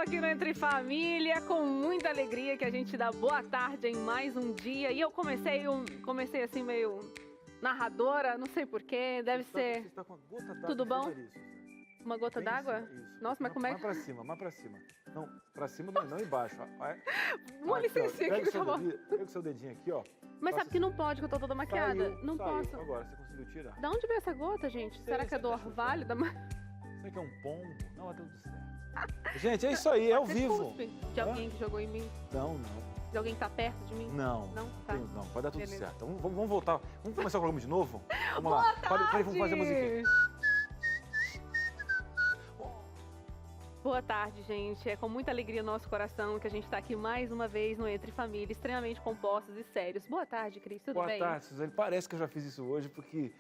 aqui no Entre Família, com muita alegria que a gente dá boa tarde em mais um dia. E eu comecei assim meio narradora, não sei porquê, deve ser... Você está com a gota d'água. Tudo bom? No nariz, Suzane. Uma gota Bem em d'água? cima, isso. Nossa, mas como é Mais que... pra cima, mais pra cima. Não, pra cima não embaixo. Uma licencinha aqui, por favor. Pega o seu dedinho aqui, ó. Mas sabe que não pode, que eu tô toda maquiada. Não saiu. posso. Agora, você conseguiu tirar? Da onde veio essa gota, gente? Será que é do orvalho? Será que é um pombo? Não, deu tudo certo. Gente, é isso aí, é ao Você vivo. cuspe de alguém que jogou em mim? Não. De alguém que tá perto de mim? Não. Não? Tá. Não, vai dar tudo Beleza. certo. Então, vamos voltar. Vamos começar o programa de novo? Vamos Boa lá. tarde! Peraí, vamos fazer a musiquinha. Boa tarde, gente. É com muita alegria no nosso coração que a gente está aqui mais uma vez no Entre Família, extremamente compostos e sérios. Boa tarde, Cris. Tudo bem? Boa tarde, Suzane. Parece que eu já fiz isso hoje, porque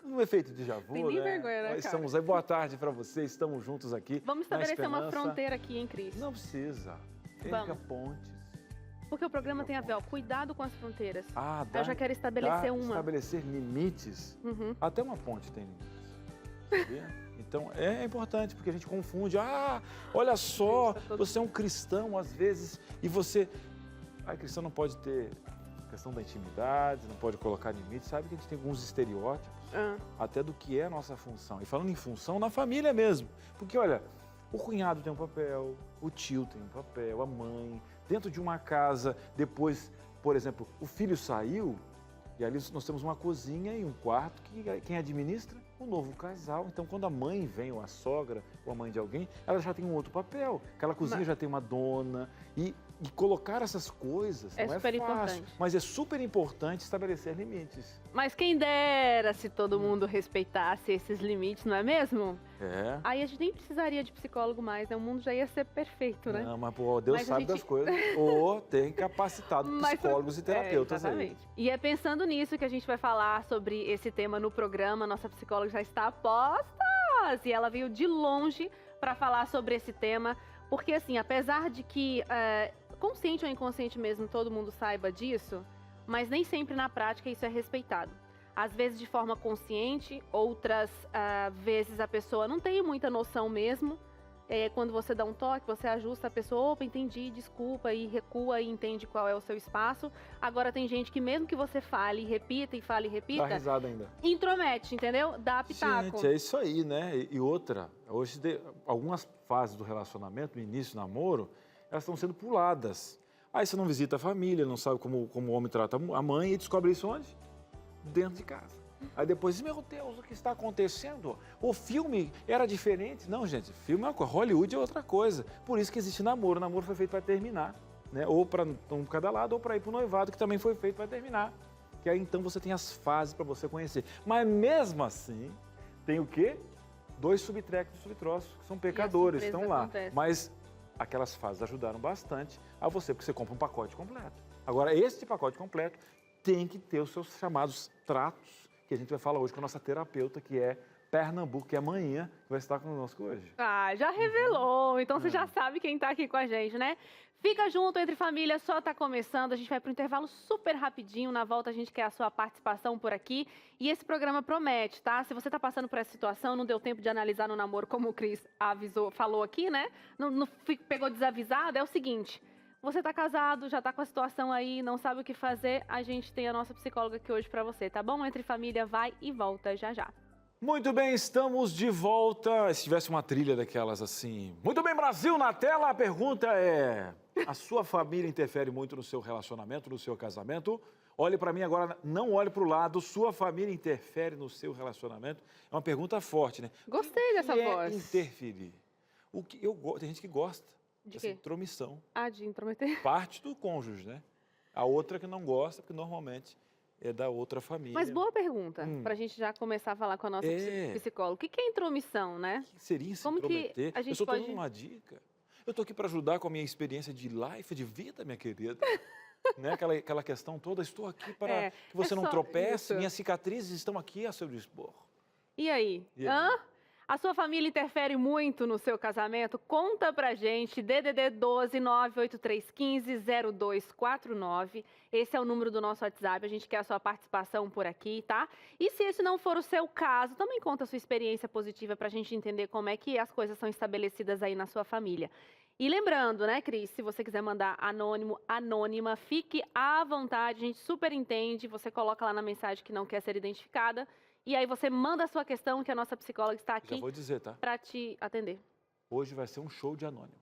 um efeito de déjà vu, Tem nem né? vergonha, né, Nós cara? estamos aí. Boa tarde pra vocês. Estamos juntos aqui. Vamos na estabelecer uma esperança. fronteira aqui, hein, Cris? Não precisa. Vamos. Erga pontes. Porque o programa tem a ver, ó, cuidado com as fronteiras. Ah, dá. Eu já quero estabelecer uma. Estabelecer limites. Uhum. Até uma ponte tem limites. Sabia? Então, é importante, porque a gente confunde. Ah, olha só, você é um cristão, às vezes, e você... Ah, cristão não pode ter questão da intimidade, não pode colocar limites. Sabe que a gente tem alguns estereótipos, até do que é a nossa função. E falando em função, na família mesmo. Porque, olha, o cunhado tem um papel, o tio tem um papel, a mãe. Dentro de uma casa, depois, por exemplo, o filho saiu, e ali nós temos uma cozinha e um quarto que quem administra? O novo casal. Então, quando a mãe vem, ou a sogra, ou a mãe de alguém, ela já tem um outro papel. Aquela cozinha já tem uma dona. E colocar essas coisas não é super fácil. importante. Mas é super importante estabelecer limites. Mas quem dera se todo mundo respeitasse esses limites, não é mesmo? É. Aí a gente nem precisaria de psicólogo mais, né? O mundo já ia ser perfeito, né? Não, mas pô, Deus Mas a sabe gente- das coisas. Ou tem capacitado Mas- psicólogos e terapeutas aí. Exatamente. E é pensando nisso que a gente vai falar sobre esse tema no programa. Nossa psicóloga já está a postas e ela veio de longe para falar sobre esse tema. Porque, assim, apesar de que, consciente ou inconsciente mesmo, todo mundo saiba disso, mas nem sempre na prática isso é respeitado. Às vezes de forma consciente, outras vezes a pessoa não tem muita noção mesmo. Quando você dá um toque, você ajusta a pessoa, opa, entendi, desculpa, e recua e entende qual é o seu espaço. Agora tem gente que mesmo que você fale e repita, Dá risada ainda. intromete, entendeu? Dá pitaco. Gente, é isso aí, né? E outra, hoje algumas fases do relacionamento, no início do namoro, elas estão sendo puladas. Aí você não visita a família, não sabe como o homem trata a mãe e descobre isso onde? Dentro de casa. Aí depois, meu Deus, o que está acontecendo? O filme era diferente. Não, gente, filme é uma coisa, Hollywood é outra coisa. Por isso que existe namoro. O namoro foi feito para terminar, né? Ou para um cada lado, ou para ir para o noivado, que também foi feito para terminar. Que aí então você tem as fases para você conhecer. Mas mesmo assim, tem o quê? 2 subtracks do subtroço, que são pecadores, surpresas estão lá. acontecem. Mas aquelas fases ajudaram bastante a você, porque você compra um pacote completo. Agora, esse pacote completo tem que ter os seus chamados tratos, que a gente vai falar hoje com a nossa terapeuta, que é Pernambuco, que é amanhã, que vai estar conosco hoje. Ah, já revelou. Então você já sabe quem tá aqui com a gente, né? Fica junto, Entre Família, só tá começando. A gente vai pro intervalo super rapidinho. Na volta a gente quer a sua participação por aqui. E esse programa promete, tá? Se você tá passando por essa situação, não deu tempo de analisar no namoro, como o Cris falou aqui, né? Não pegou desavisado, é o seguinte... Você tá casado, já tá com a situação aí, não sabe o que fazer, a gente tem a nossa psicóloga aqui hoje pra você, tá bom? Entre Família vai e volta já já. Muito bem, estamos de volta. Se tivesse uma trilha daquelas assim... Muito bem, Brasil, na tela, a pergunta é... A sua família interfere muito no seu relacionamento, no seu casamento? Olhe para mim agora, não olhe para o lado. Sua família interfere no seu relacionamento? É uma pergunta forte, né? Gostei dessa O que voz. é interferir? Tem gente que gosta De dessa quê? intromissão. Ah, de intrometer. Parte do cônjuge, né? A outra que não gosta, porque normalmente é da outra família. Mas boa pergunta, pra gente já começar a falar com a nossa psicóloga. O que é intromissão, né? O que seria se Como que intrometer? a gente Eu só estou pode- dando uma dica. Eu estou aqui para ajudar com a minha experiência de life, de vida, minha querida. Né? Aquela questão toda, estou aqui para que você não só tropece, isso. minhas cicatrizes estão aqui a seu dispor. E aí? E aí? Hã? A sua família interfere muito no seu casamento? Conta pra gente, DDD 12 98315 0249. Esse é o número do nosso WhatsApp, a gente quer a sua participação por aqui, tá? E se esse não for o seu caso, também conta a sua experiência positiva pra gente entender como é que as coisas são estabelecidas aí na sua família. E lembrando, né, Cris, se você quiser mandar anônimo, anônima, fique à vontade, a gente super entende, você coloca lá na mensagem que não quer ser identificada. E aí você manda a sua questão, que a nossa psicóloga está aqui Já vou dizer, tá? para te atender. Hoje vai ser um show de anônimo.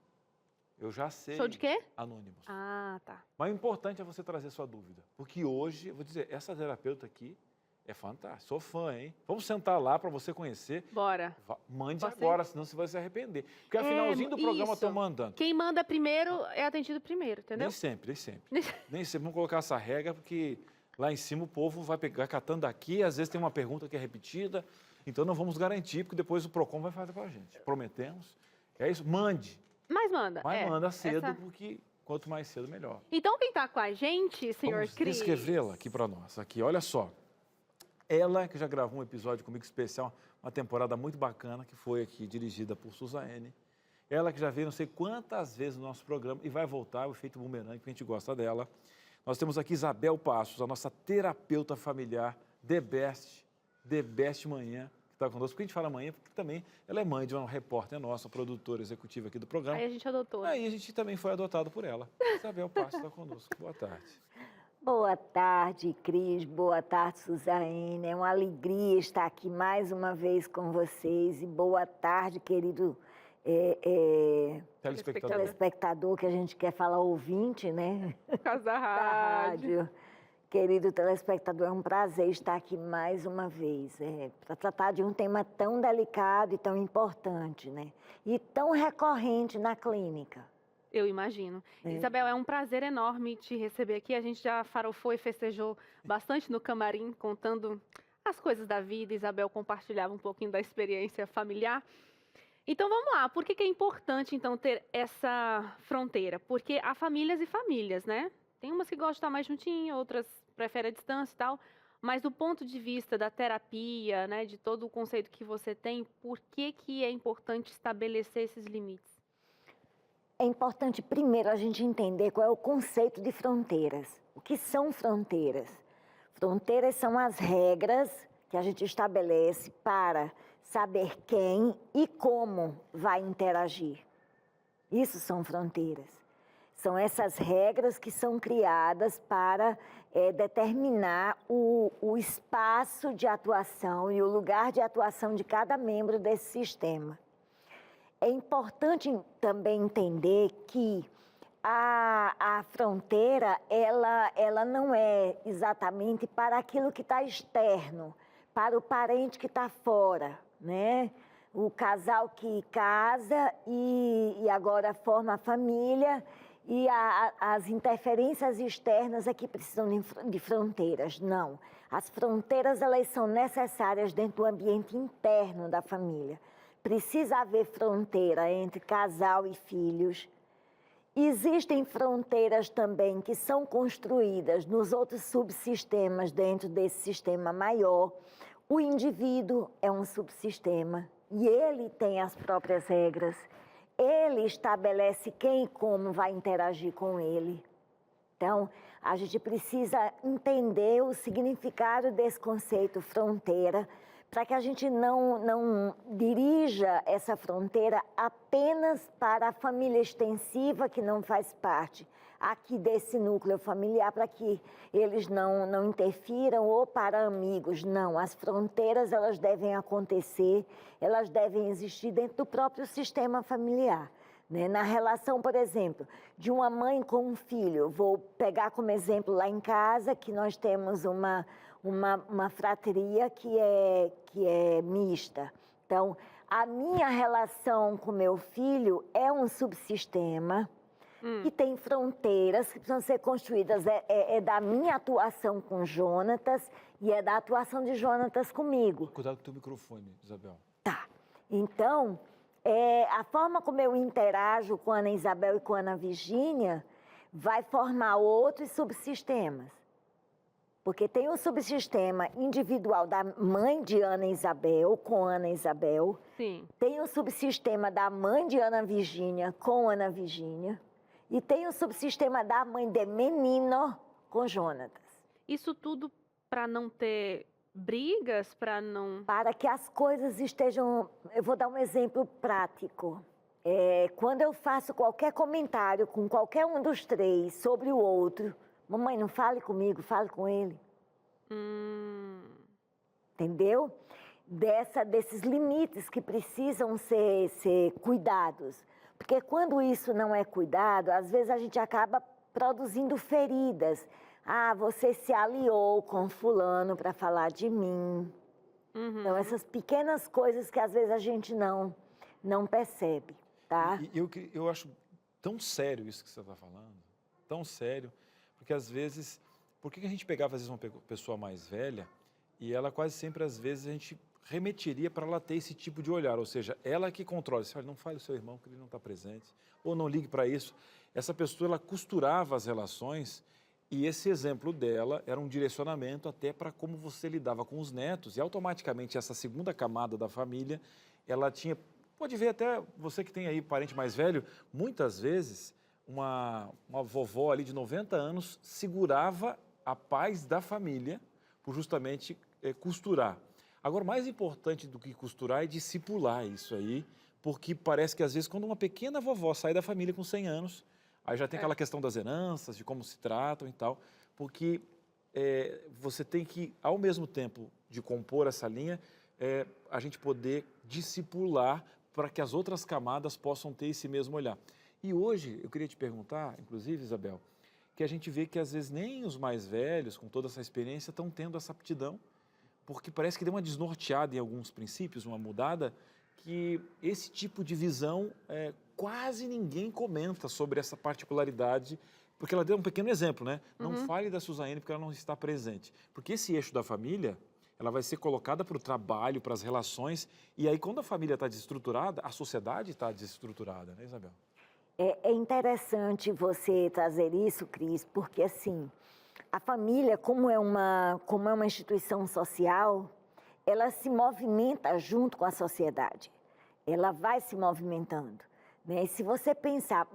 Eu já sei. Show de quê? Anônimos. Ah, tá. Mas o importante é você trazer sua dúvida. Porque hoje, eu vou dizer, essa terapeuta aqui é fantástica. Sou fã, hein? Vamos sentar lá para você conhecer. Bora. Mande Posso agora, senão você vai se arrepender. Porque a finalzinho do programa eu isso. estou mandando. Quem manda primeiro é atendido primeiro, entendeu? Nem sempre, nem sempre. Nem sempre. Vamos colocar essa regra, porque lá em cima o povo vai pegar catando daqui, às vezes tem uma pergunta que é repetida, então não vamos garantir, porque depois o PROCON vai fazer para a gente. Prometemos. É isso? Mande. Mas manda. Mas manda cedo, porque quanto mais cedo, melhor. Então quem está com a gente, senhor Vamos Cris? descrevê-la aqui para nós. Aqui, olha só. Ela, que já gravou um episódio comigo especial, uma temporada muito bacana, que foi aqui dirigida por Suzane. Ela que já veio não sei quantas vezes no nosso programa e vai voltar, o efeito bumerangue, porque a gente gosta dela. Nós temos aqui Isabel Passos, a nossa terapeuta familiar, The Best Manhã, que está conosco. Por que a gente fala manhã? Porque também ela é mãe de uma repórter nossa, produtora executiva aqui do programa. Aí a gente adotou. Aí a gente também foi adotado por ela. Isabel Passos está conosco. Boa tarde. Boa tarde, Cris. Boa tarde, Suzane. É uma alegria estar aqui mais uma vez com vocês. E boa tarde, querido telespectador, que a gente quer falar ouvinte, né? Por causa da rádio. Querido telespectador, é um prazer estar aqui mais uma vez, para tratar de um tema tão delicado e tão importante, né? E tão recorrente na clínica. Eu imagino. Isabel, é um prazer enorme te receber aqui. A gente já farofou e festejou bastante no camarim, contando as coisas da vida. Isabel compartilhava um pouquinho da experiência familiar. Então, vamos lá. Por que é importante, então, ter essa fronteira? Porque há famílias e famílias, né? Tem umas que gostam de estar mais juntinho, outras preferem a distância e tal. Mas do ponto de vista da terapia, né, de todo o conceito que você tem, por que é importante estabelecer esses limites? É importante, primeiro, a gente entender qual é o conceito de fronteiras. O que são fronteiras? Fronteiras são as regras que a gente estabelece para saber quem e como vai interagir. Isso são fronteiras. São essas regras que são criadas para determinar o espaço de atuação e o lugar de atuação de cada membro desse sistema. É importante também entender que a fronteira, ela não é exatamente para aquilo que está externo, para o parente que está fora, né? O casal que casa e agora forma a família e as interferências externas é que precisam de fronteiras. Não, as fronteiras elas são necessárias dentro do ambiente interno da família. Precisa haver fronteira entre casal e filhos. Existem fronteiras também que são construídas nos outros subsistemas dentro desse sistema maior. O indivíduo é um subsistema e ele tem as próprias regras. Ele estabelece quem e como vai interagir com ele. Então, a gente precisa entender o significado desse conceito fronteira para que a gente não dirija essa fronteira apenas para a família extensiva que não faz parte aqui desse núcleo familiar, para que eles não interfiram, ou para amigos. Não, as fronteiras elas devem acontecer, elas devem existir dentro do próprio sistema familiar. Né? Na relação, por exemplo, de uma mãe com um filho, vou pegar como exemplo lá em casa que nós temos uma frateria que é mista. Então, a minha relação com meu filho é um subsistema que tem fronteiras que precisam ser construídas. É da minha atuação com Jonatas e é da atuação de Jonatas comigo. Cuidado com o teu microfone, Isabel. Tá. Então, a forma como eu interajo com a Ana Isabel e com a Ana Virgínia vai formar outros subsistemas. Porque tem o subsistema individual da mãe de Ana Isabel, com Ana Isabel. Sim. Tem o subsistema da mãe de Ana Virgínia, com Ana Virgínia. E tem o subsistema da mãe de Menino, com Jonatas. Isso tudo para não ter brigas, para não... Para que as coisas estejam... Eu vou dar um exemplo prático. Quando eu faço qualquer comentário com qualquer um dos três sobre o outro, mamãe, não fale comigo, fale com ele. Entendeu? Desses limites que precisam ser cuidados. Porque quando isso não é cuidado, às vezes a gente acaba produzindo feridas. Ah, você se aliou com fulano para falar de mim. Então, essas pequenas coisas que às vezes a gente não percebe, tá? Eu acho tão sério isso que você está falando, tão sério, porque às vezes, por que a gente pegava às vezes uma pessoa mais velha e ela quase sempre, às vezes, a gente remeteria para ela ter esse tipo de olhar, ou seja, ela que controla, você fala, não fale o seu irmão que ele não está presente, ou não ligue para isso. Essa pessoa, ela costurava as relações e esse exemplo dela era um direcionamento até para como você lidava com os netos e automaticamente essa segunda camada da família, ela tinha, pode ver até você que tem aí parente mais velho, muitas vezes uma vovó ali de 90 anos segurava a paz da família por justamente costurar. Agora, mais importante do que costurar é discipular isso aí, porque parece que às vezes quando uma pequena vovó sai da família com 100 anos, aí já tem aquela questão das heranças, de como se tratam e tal, porque você tem que, ao mesmo tempo de compor essa linha, a gente poder discipular para que as outras camadas possam ter esse mesmo olhar. E hoje, eu queria te perguntar, inclusive, Isabel, que a gente vê que às vezes nem os mais velhos, com toda essa experiência, estão tendo essa aptidão, porque parece que deu uma desnorteada em alguns princípios, uma mudada, que esse tipo de visão quase ninguém comenta sobre essa particularidade, porque ela deu um pequeno exemplo, né? Não fale da Suzane porque ela não está presente. Porque esse eixo da família, ela vai ser colocada para o trabalho, para as relações, e aí quando a família está desestruturada, a sociedade está desestruturada, né, Isabel? É interessante você trazer isso, Cris, porque assim, a família, como é uma instituição social, ela se movimenta junto com a sociedade. Ela vai se movimentando. Né? E se você pensar,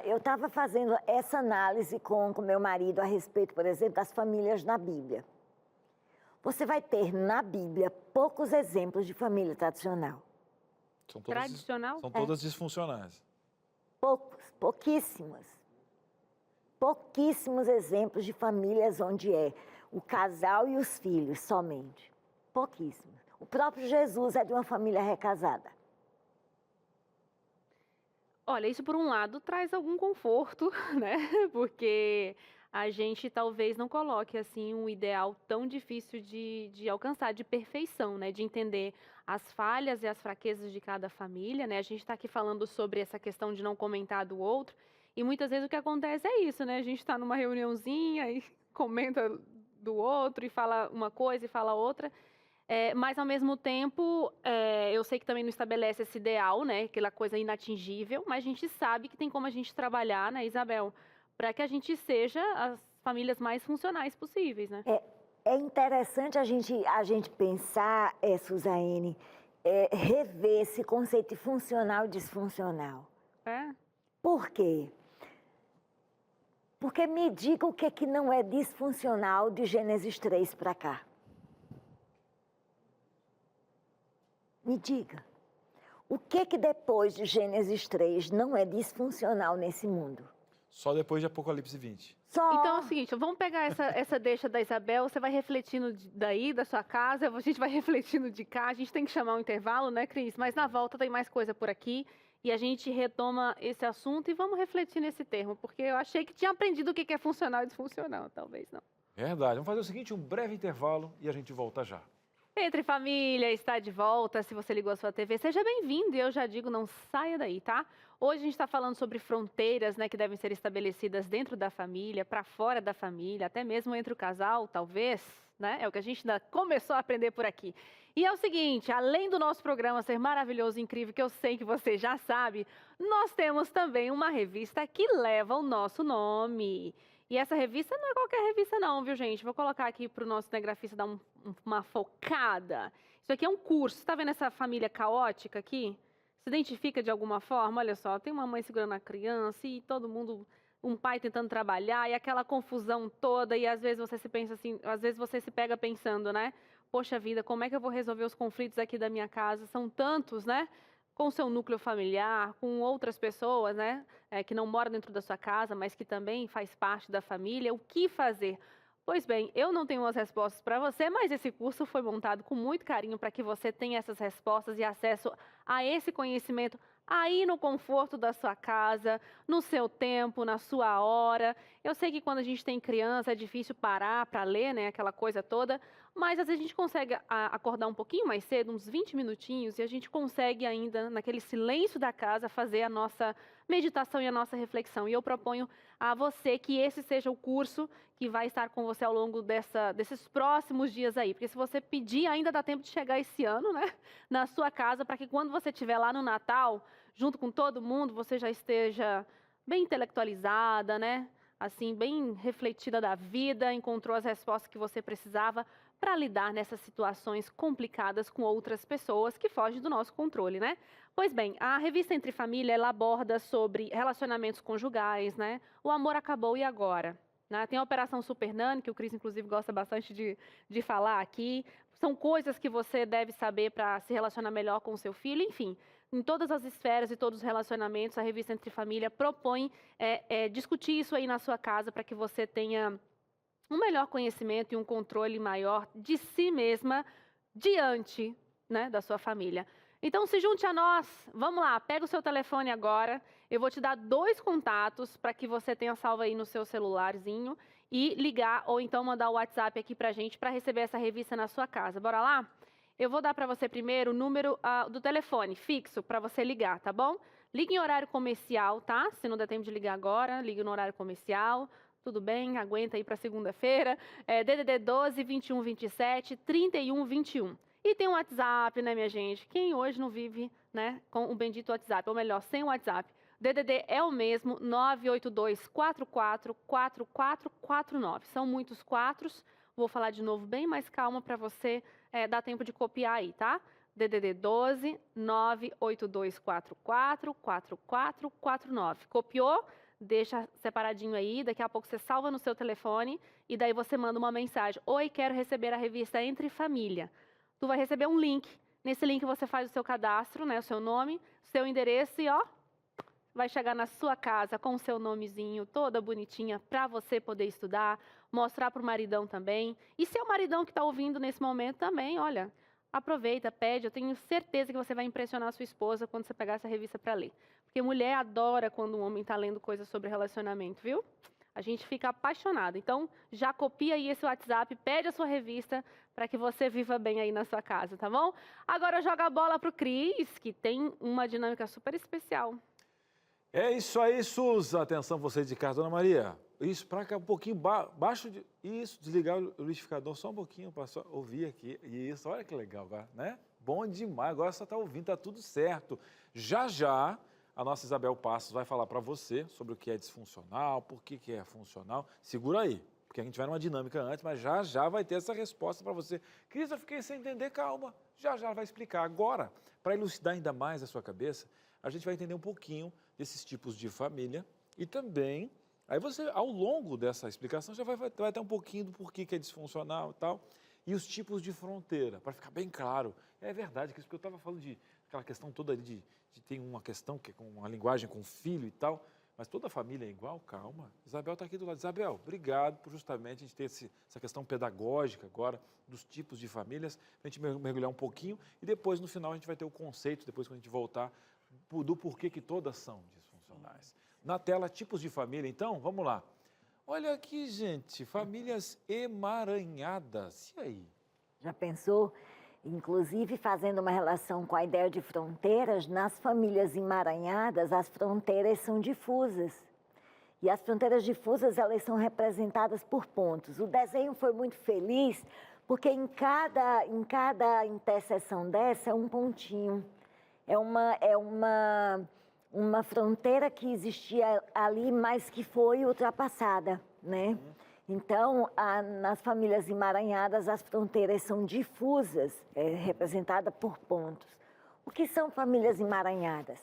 eu estava fazendo essa análise com meu marido a respeito, por exemplo, das famílias na Bíblia. Você vai ter na Bíblia poucos exemplos de família tradicional. Tradicional? São todas disfuncionais. Pouquíssimos. Pouquíssimos exemplos de famílias onde é o casal e os filhos somente. Pouquíssimos. O próprio Jesus é de uma família recasada. Olha, isso por um lado traz algum conforto, né? Porque a gente talvez não coloque assim um ideal tão difícil de alcançar, de perfeição, né? De entender as falhas e as fraquezas de cada família, né? A gente está aqui falando sobre essa questão de não comentar do outro e muitas vezes o que acontece é isso, né? A gente está numa reuniãozinha e comenta do outro e fala uma coisa e fala outra. Mas, ao mesmo tempo, eu sei que também não estabelece esse ideal, né? Aquela coisa inatingível, mas a gente sabe que tem como a gente trabalhar, né, Isabel? Para que a gente seja as famílias mais funcionais possíveis, né? É interessante a gente pensar, Suzane, rever esse conceito de funcional e disfuncional. Por quê? Porque me diga o que não é disfuncional de Gênesis 3 para cá. Me diga, o que depois de Gênesis 3 não é disfuncional nesse mundo? Só depois de Apocalipse 20. Só. Então é o seguinte, vamos pegar essa deixa da Isabel, você vai refletindo daí, da sua casa, a gente vai refletindo de cá, a gente tem que chamar um intervalo, né, Cris? Mas na volta tem mais coisa por aqui e a gente retoma esse assunto e vamos refletir nesse termo, porque eu achei que tinha aprendido o que é funcional e disfuncional, talvez não. Verdade, vamos fazer o seguinte, um breve intervalo e a gente volta já. Entre Família está de volta. Se você ligou a sua TV, seja bem-vindo. E eu já digo, não saia daí, tá? Hoje a gente está falando sobre fronteiras, né, que devem ser estabelecidas dentro da família, para fora da família, até mesmo entre o casal, talvez, né? É o que a gente ainda começou a aprender por aqui. E é o seguinte, além do nosso programa ser maravilhoso e incrível, que eu sei que você já sabe, nós temos também uma revista que leva o nosso nome. E essa revista não é qualquer revista não, viu, gente? Vou colocar aqui para o nosso cinegrafista dar uma focada. Isso aqui é um curso. Você tá vendo essa família caótica aqui? Se identifica de alguma forma? Olha só, tem uma mãe segurando a criança e todo mundo, um pai tentando trabalhar e aquela confusão toda e às vezes você se pensa assim, às vezes você se pega pensando, né? Poxa vida, como é que eu vou resolver os conflitos aqui da minha casa? São tantos, né? Com o seu núcleo familiar, com outras pessoas, né? Que não moram dentro da sua casa, mas que também faz parte da família. O que fazer? Pois bem, eu não tenho as respostas para você, mas esse curso foi montado com muito carinho para que você tenha essas respostas e acesso a esse conhecimento aí no conforto da sua casa, no seu tempo, na sua hora. Eu sei que quando a gente tem criança é difícil parar para ler, né, aquela coisa toda, mas às vezes a gente consegue acordar um pouquinho mais cedo, uns 20 minutinhos, e a gente consegue ainda, naquele silêncio da casa, fazer a nossa meditação e a nossa reflexão. E eu proponho a você que esse seja o curso que vai estar com você ao longo desses próximos dias aí. Porque se você pedir, ainda dá tempo de chegar esse ano, né, na sua casa, para que quando você estiver lá no Natal, junto com todo mundo, você já esteja bem intelectualizada, né, assim, bem refletida da vida, encontrou as respostas que você precisava para lidar nessas situações complicadas com outras pessoas que fogem do nosso controle, né? Pois bem, a revista Entre Família, ela aborda sobre relacionamentos conjugais, né? O amor acabou e agora? Né? Tem a Operação Super Nani, que o Cris, inclusive, gosta bastante de falar aqui. São coisas que você deve saber para se relacionar melhor com o seu filho, enfim. Em todas as esferas e todos os relacionamentos, a revista Entre Família propõe discutir isso aí na sua casa para que você tenha um melhor conhecimento e um controle maior de si mesma diante, né, da sua família. Então, se junte a nós. Vamos lá, pega o seu telefone agora. Eu vou te dar 2 contatos para que você tenha salvo aí no seu celularzinho e ligar ou então mandar o WhatsApp aqui para a gente para receber essa revista na sua casa. Bora lá? Eu vou dar para você primeiro o número do telefone fixo para você ligar, tá bom? Ligue em horário comercial, tá? Se não der tempo de ligar agora, ligue no horário comercial. Tudo bem, aguenta aí para segunda-feira. DDD 12 21 27 31 21. E tem o WhatsApp, né, minha gente? Quem hoje não vive, né, com o bendito WhatsApp, ou melhor, sem o WhatsApp? DDD é o mesmo, 982 44 4449. São muitos quatros. Vou falar de novo bem mais calma para você dar tempo de copiar aí, tá? DDD 12 982 44 4449. Copiou? Deixa separadinho aí, daqui a pouco você salva no seu telefone e daí você manda uma mensagem. Oi, quero receber a revista Entre Família. Tu vai receber um link. Nesse link você faz o seu cadastro, né, o seu nome, seu endereço e ó, vai chegar na sua casa com o seu nomezinho, toda bonitinha, para você poder estudar, mostrar para o maridão também. E se é o maridão que está ouvindo nesse momento também, olha, aproveita, pede. Eu tenho certeza que você vai impressionar a sua esposa quando você pegar essa revista para ler. Porque mulher adora quando um homem está lendo coisas sobre relacionamento, viu? A gente fica apaixonado. Então, já copia aí esse WhatsApp, pede a sua revista para que você viva bem aí na sua casa, tá bom? Agora joga a bola pro Cris, que tem uma dinâmica super especial. É isso aí, Suza. Atenção, você de casa, Dona Maria. Isso, para cá, um pouquinho baixo. Isso, desligar o liquidificador só um pouquinho para só ouvir aqui. Isso, olha que legal, né? Bom demais. Agora você está ouvindo, tá tudo certo. Já já, a nossa Isabel Passos vai falar para você sobre o que é disfuncional, por que é funcional. Segura aí, porque a gente vai numa dinâmica antes, mas já já vai ter essa resposta para você. Cris, eu fiquei sem entender, calma. Já já vai explicar. Agora, para elucidar ainda mais a sua cabeça, a gente vai entender um pouquinho desses tipos de família e também, aí você, ao longo dessa explicação, já vai ter um pouquinho do porquê que é disfuncional e tal, e os tipos de fronteira, para ficar bem claro. É verdade, porque eu estava falando de aquela questão toda ali de ter uma questão que é com uma linguagem com filho e tal, mas toda a família é igual, calma. Isabel está aqui do lado. Isabel, obrigado por justamente a gente ter essa questão pedagógica agora dos tipos de famílias, para a gente mergulhar um pouquinho e depois, no final, a gente vai ter o conceito, depois quando a gente voltar, do porquê que todas são disfuncionais. Na tela, tipos de família, então, vamos lá. Olha aqui, gente, famílias emaranhadas. E aí? Já pensou? Inclusive, fazendo uma relação com a ideia de fronteiras, nas famílias emaranhadas, as fronteiras são difusas. E as fronteiras difusas, elas são representadas por pontos. O desenho foi muito feliz, porque em cada interseção dessa é um pontinho. É uma uma fronteira que existia ali, mas que foi ultrapassada, né? Então, nas famílias emaranhadas, as fronteiras são difusas, representadas por pontos. O que são famílias emaranhadas?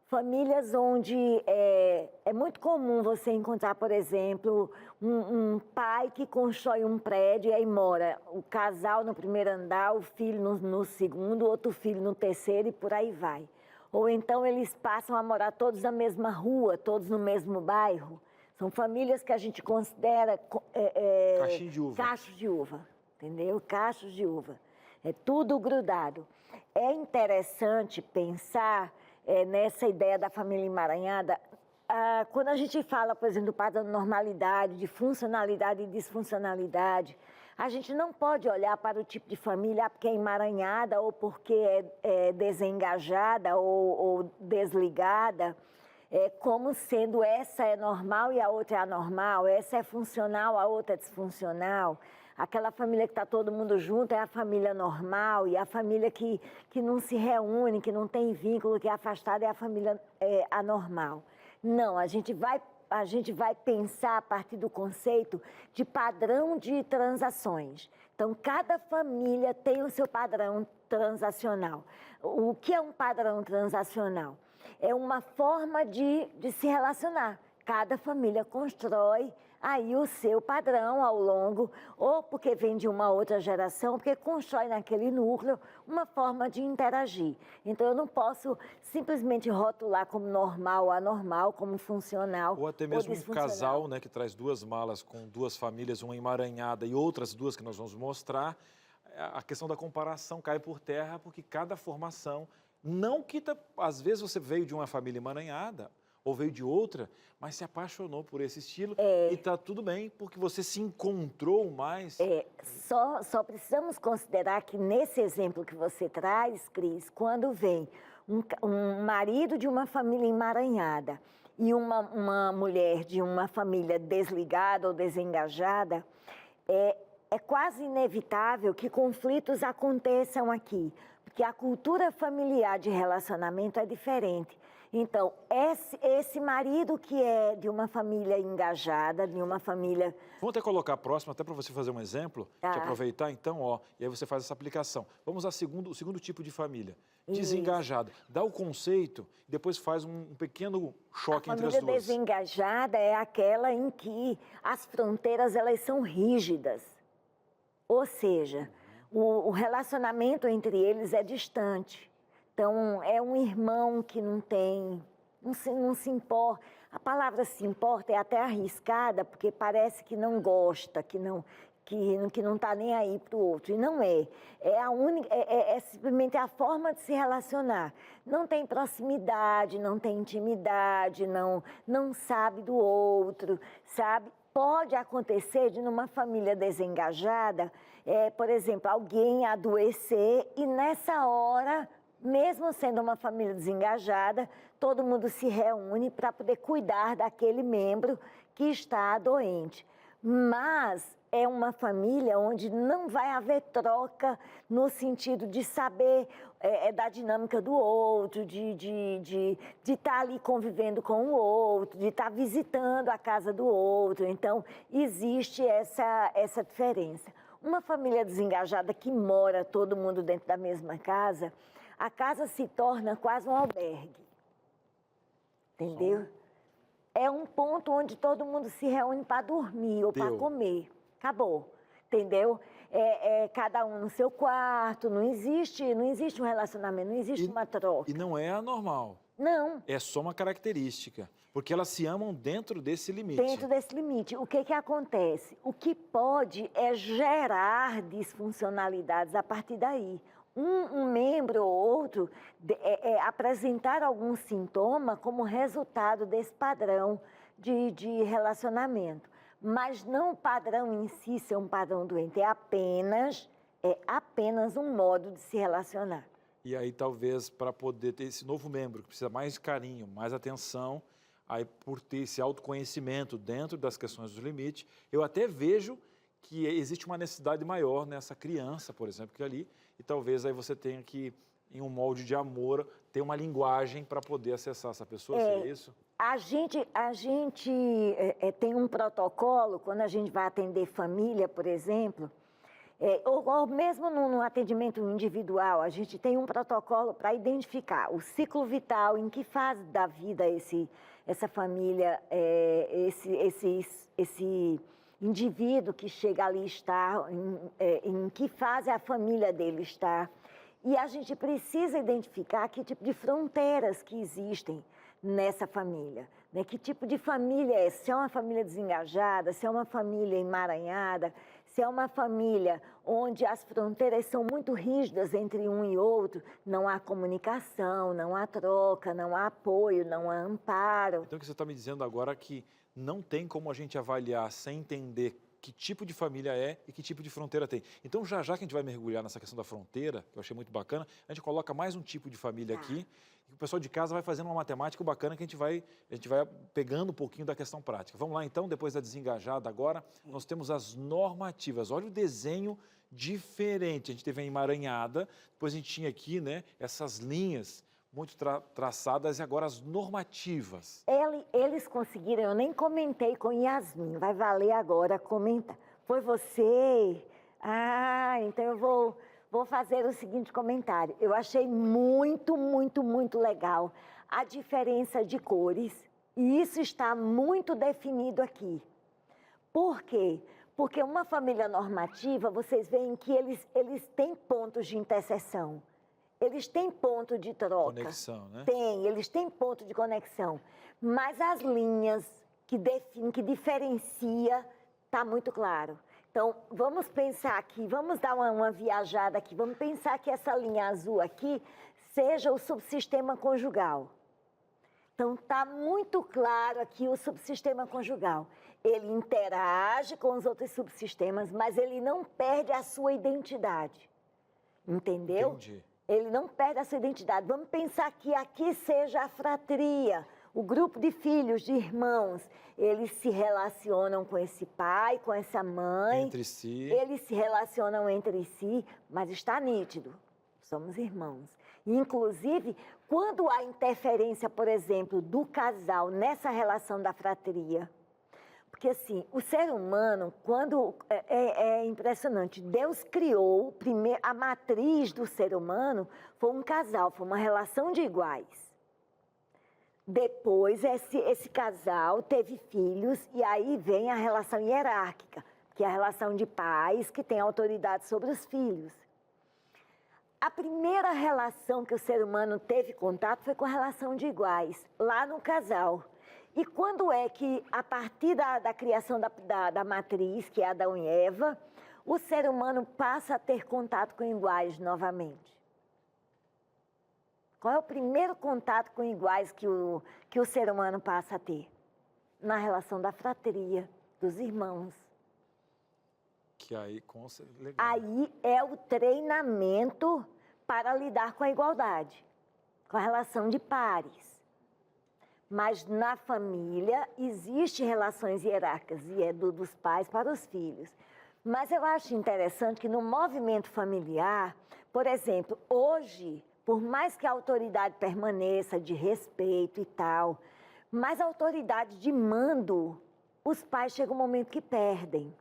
Famílias onde é muito comum você encontrar, por exemplo, um pai que constrói um prédio e aí mora o casal no primeiro andar, o filho no segundo, outro filho no terceiro e por aí vai. Ou então eles passam a morar todos na mesma rua, todos no mesmo bairro. São famílias que a gente considera Caixinho de uva. cachos de uva, entendeu? Cachos de uva. É tudo grudado. É interessante pensar nessa ideia da família emaranhada. Quando a gente fala, por exemplo, do padrão de normalidade, de funcionalidade e disfuncionalidade, a gente não pode olhar para o tipo de família porque é emaranhada ou porque é desengajada ou desligada, como sendo essa é normal e a outra é anormal, essa é funcional, a outra é disfuncional. Aquela família que está todo mundo junto é a família normal e a família que não se reúne, que não tem vínculo, que é afastada é a família anormal. Não, a gente vai pensar a partir do conceito de padrão de transações. Então, cada família tem o seu padrão transacional. O que é um padrão transacional? É uma forma de se relacionar. Cada família constrói aí o seu padrão ao longo, ou porque vem de uma outra geração, porque constrói naquele núcleo uma forma de interagir. Então, eu não posso simplesmente rotular como normal ou anormal, como funcional ou até mesmo um casal, né, que traz duas malas com duas famílias, uma emaranhada e outras duas que nós vamos mostrar. A questão da comparação cai por terra, porque cada formação, não quita, às vezes você veio de uma família emaranhada, ou veio de outra, mas se apaixonou por esse estilo e está tudo bem, porque você se encontrou mais. Só precisamos considerar que nesse exemplo que você traz, Cris, quando vem um marido de uma família emaranhada e uma mulher de uma família desligada ou desengajada, é quase inevitável que conflitos aconteçam aqui, porque a cultura familiar de relacionamento é diferente. Então, esse marido que é de uma família engajada, de uma família... Vamos até colocar a próxima, até para você fazer um exemplo, Tá. de aproveitar então, ó, e aí você faz essa aplicação. Vamos ao segundo tipo de família, desengajada. Dá o conceito, depois faz um pequeno choque entre as duas. A família desengajada é aquela em que as fronteiras elas são rígidas. Ou seja, o relacionamento entre eles é distante. Então, é um irmão que não se importa. A palavra se importa é até arriscada, porque parece que não gosta, que não está nem aí para o outro. E não é. É simplesmente a forma de se relacionar. Não tem proximidade, não tem intimidade, não sabe do outro, sabe? Pode acontecer de numa família desengajada, por exemplo, alguém adoecer e nessa hora, mesmo sendo uma família desengajada, todo mundo se reúne para poder cuidar daquele membro que está doente. Mas é uma família onde não vai haver troca no sentido de saber da dinâmica do outro, de estar ali convivendo com o outro, de estar visitando a casa do outro. Então, existe essa diferença. Uma família desengajada que mora todo mundo dentro da mesma casa, a casa se torna quase um albergue, entendeu? É um ponto onde todo mundo se reúne para dormir ou para comer. Acabou, entendeu? Cada um no seu quarto, não existe um relacionamento, não existe uma troca. E não é anormal. Não. É só uma característica, porque elas se amam dentro desse limite. Dentro desse limite. O que acontece? O que pode é gerar disfuncionalidades a partir daí. Um membro ou outro apresentar algum sintoma como resultado desse padrão de relacionamento. Mas não o padrão em si ser um padrão doente, é apenas um modo de se relacionar. E aí talvez para poder ter esse novo membro que precisa mais de carinho, mais atenção, aí por ter esse autoconhecimento dentro das questões do limite, eu até vejo que existe uma necessidade maior nessa criança, por exemplo, que ali, e talvez aí você tenha que em um molde de amor, ter uma linguagem para poder acessar essa pessoa, seria isso? A gente tem um protocolo, quando a gente vai atender família, por exemplo, ou mesmo no atendimento individual, a gente tem um protocolo para identificar o ciclo vital, em que fase da vida essa família, esse indivíduo que chega ali está, em que fase a família dele está. E a gente precisa identificar que tipo de fronteiras que existem nessa família, né? Que tipo de família é? Se é uma família desengajada, se é uma família emaranhada, se é uma família onde as fronteiras são muito rígidas entre um e outro, não há comunicação, não há troca, não há apoio, não há amparo. Então, o que você está me dizendo agora é que não tem como a gente avaliar sem entender que tipo de família é e que tipo de fronteira tem. Então, já que a gente vai mergulhar nessa questão da fronteira, que eu achei muito bacana, a gente coloca mais um tipo de família aqui, e o pessoal de casa vai fazendo uma matemática bacana que a gente vai pegando um pouquinho da questão prática. Vamos lá, então, depois da desengajada agora, nós temos as normativas. Olha o desenho diferente. A gente teve a emaranhada, depois a gente tinha aqui, né, essas linhas muito traçadas, e agora as normativas. Eles conseguiram, eu nem comentei com Yasmin, vai valer agora comentar. Foi você? Ah, então eu vou fazer o seguinte comentário. Eu achei muito, muito, muito legal a diferença de cores, e isso está muito definido aqui. Por quê? Porque uma família normativa, vocês veem que eles têm pontos de interseção. Eles têm ponto de troca. Conexão, né? Eles têm ponto de conexão. Mas as linhas que definem, que diferencia, está muito claro. Então, vamos pensar aqui, vamos dar uma viajada aqui, vamos pensar que essa linha azul aqui seja o subsistema conjugal. Então, está muito claro aqui o subsistema conjugal. Ele interage com os outros subsistemas, mas ele não perde a sua identidade. Entendeu? Entendi. Ele não perde a sua identidade. Vamos pensar que aqui seja a fratria, o grupo de filhos, de irmãos. Eles se relacionam com esse pai, com essa mãe. Entre si. Eles se relacionam entre si, mas está nítido. Somos irmãos. Inclusive, quando há interferência, por exemplo, do casal nessa relação da fratria, porque assim, o ser humano, quando é impressionante, Deus criou, a matriz do ser humano foi um casal, foi uma relação de iguais. Depois, esse casal teve filhos e aí vem a relação hierárquica, que é a relação de pais que têm autoridade sobre os filhos. A primeira relação que o ser humano teve contato foi com a relação de iguais, lá no casal. E quando é que, a partir da criação da matriz, que é Adão e Eva, o ser humano passa a ter contato com iguais novamente? Qual é o primeiro contato com iguais que o ser humano passa a ter? Na relação da fratria, dos irmãos. Que aí, legal. Aí é o treinamento para lidar com a igualdade, com a relação de pares. Mas na família existem relações hierárquicas e é dos pais para os filhos. Mas eu acho interessante que no movimento familiar, por exemplo, hoje, por mais que a autoridade permaneça de respeito e tal, mas a autoridade de mando, os pais chegam um momento que perdem.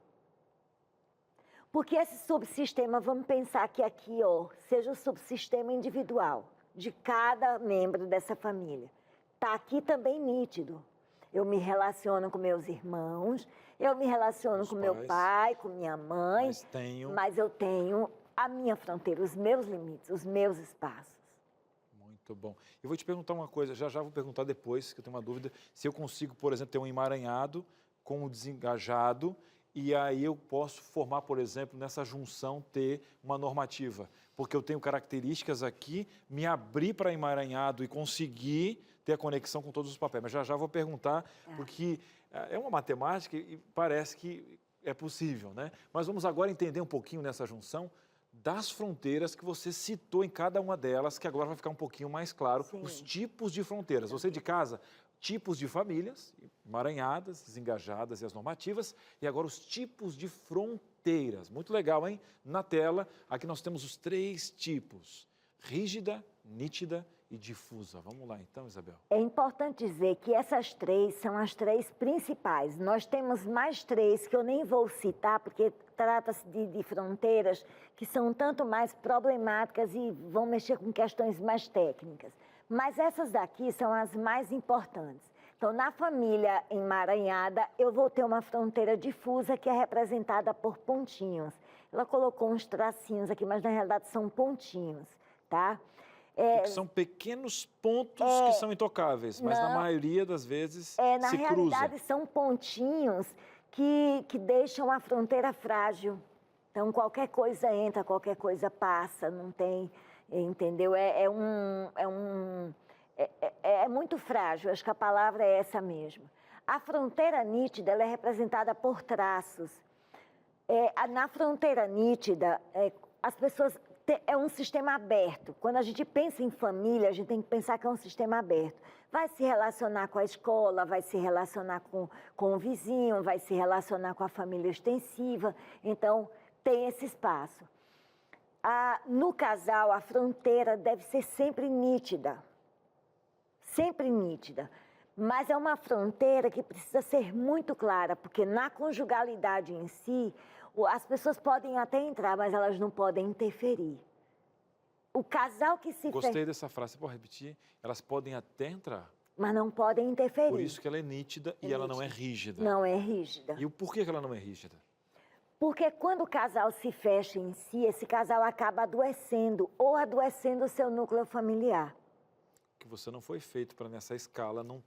Porque esse subsistema, vamos pensar que aqui, seja o subsistema individual de cada membro dessa família. Está aqui também nítido. Eu me relaciono com meus irmãos, eu me relaciono com meu pai, com minha mãe, mas eu tenho a minha fronteira, os meus limites, os meus espaços. Muito bom. Eu vou te perguntar uma coisa, já vou perguntar depois, que eu tenho uma dúvida, se eu consigo, por exemplo, ter um emaranhado com um desengajado, e aí eu posso formar, por exemplo, nessa junção, ter uma normativa. Porque eu tenho características aqui, me abrir para emaranhado e conseguir ter a conexão com todos os papéis. Mas já vou perguntar, porque é uma matemática e parece que é possível, né? Mas vamos agora entender um pouquinho nessa junção das fronteiras que você citou em cada uma delas, que agora vai ficar um pouquinho mais claro, os tipos de fronteiras. Você de casa, tipos de famílias, emaranhadas, desengajadas e as normativas, e agora os tipos de fronteiras. Muito legal, hein? Na tela, aqui nós temos os 3 tipos. rígida, nítida e difusa. Vamos lá então, Isabel. É importante dizer que essas 3 são as 3 principais. Nós temos mais 3 que eu nem vou citar, porque trata-se de fronteiras que são tanto mais problemáticas e vão mexer com questões mais técnicas. Mas essas daqui são as mais importantes. Então, na família emaranhada, eu vou ter uma fronteira difusa que é representada por pontinhos. Ela colocou uns tracinhos aqui, mas na realidade são pontinhos, tá? Porque são pequenos pontos que são intocáveis, mas na maioria das vezes na se realidade, cruzam. são pontinhos que deixam a fronteira frágil. Então, qualquer coisa entra, qualquer coisa passa, não tem, entendeu? É muito frágil, acho que a palavra é essa mesmo. A fronteira nítida, ela é representada por traços. Na fronteira nítida, as pessoas... É um sistema aberto. Quando a gente pensa em família, a gente tem que pensar que é um sistema aberto. Vai se relacionar com a escola, vai se relacionar com o vizinho, vai se relacionar com a família extensiva. Então, tem esse espaço. No casal, a fronteira deve ser sempre nítida. Sempre nítida. Mas é uma fronteira que precisa ser muito clara, porque na conjugalidade em si, as pessoas podem até entrar, mas elas não podem interferir. O casal que se... Gostei dessa frase, você pode repetir? Elas podem até entrar. Mas não podem interferir. Por isso que ela é nítida e ela não é rígida. Não é rígida. E o porquê que ela não é rígida? Porque quando o casal se fecha em si, esse casal acaba adoecendo ou adoecendo o seu núcleo familiar. Que você não foi feito para nessa escala não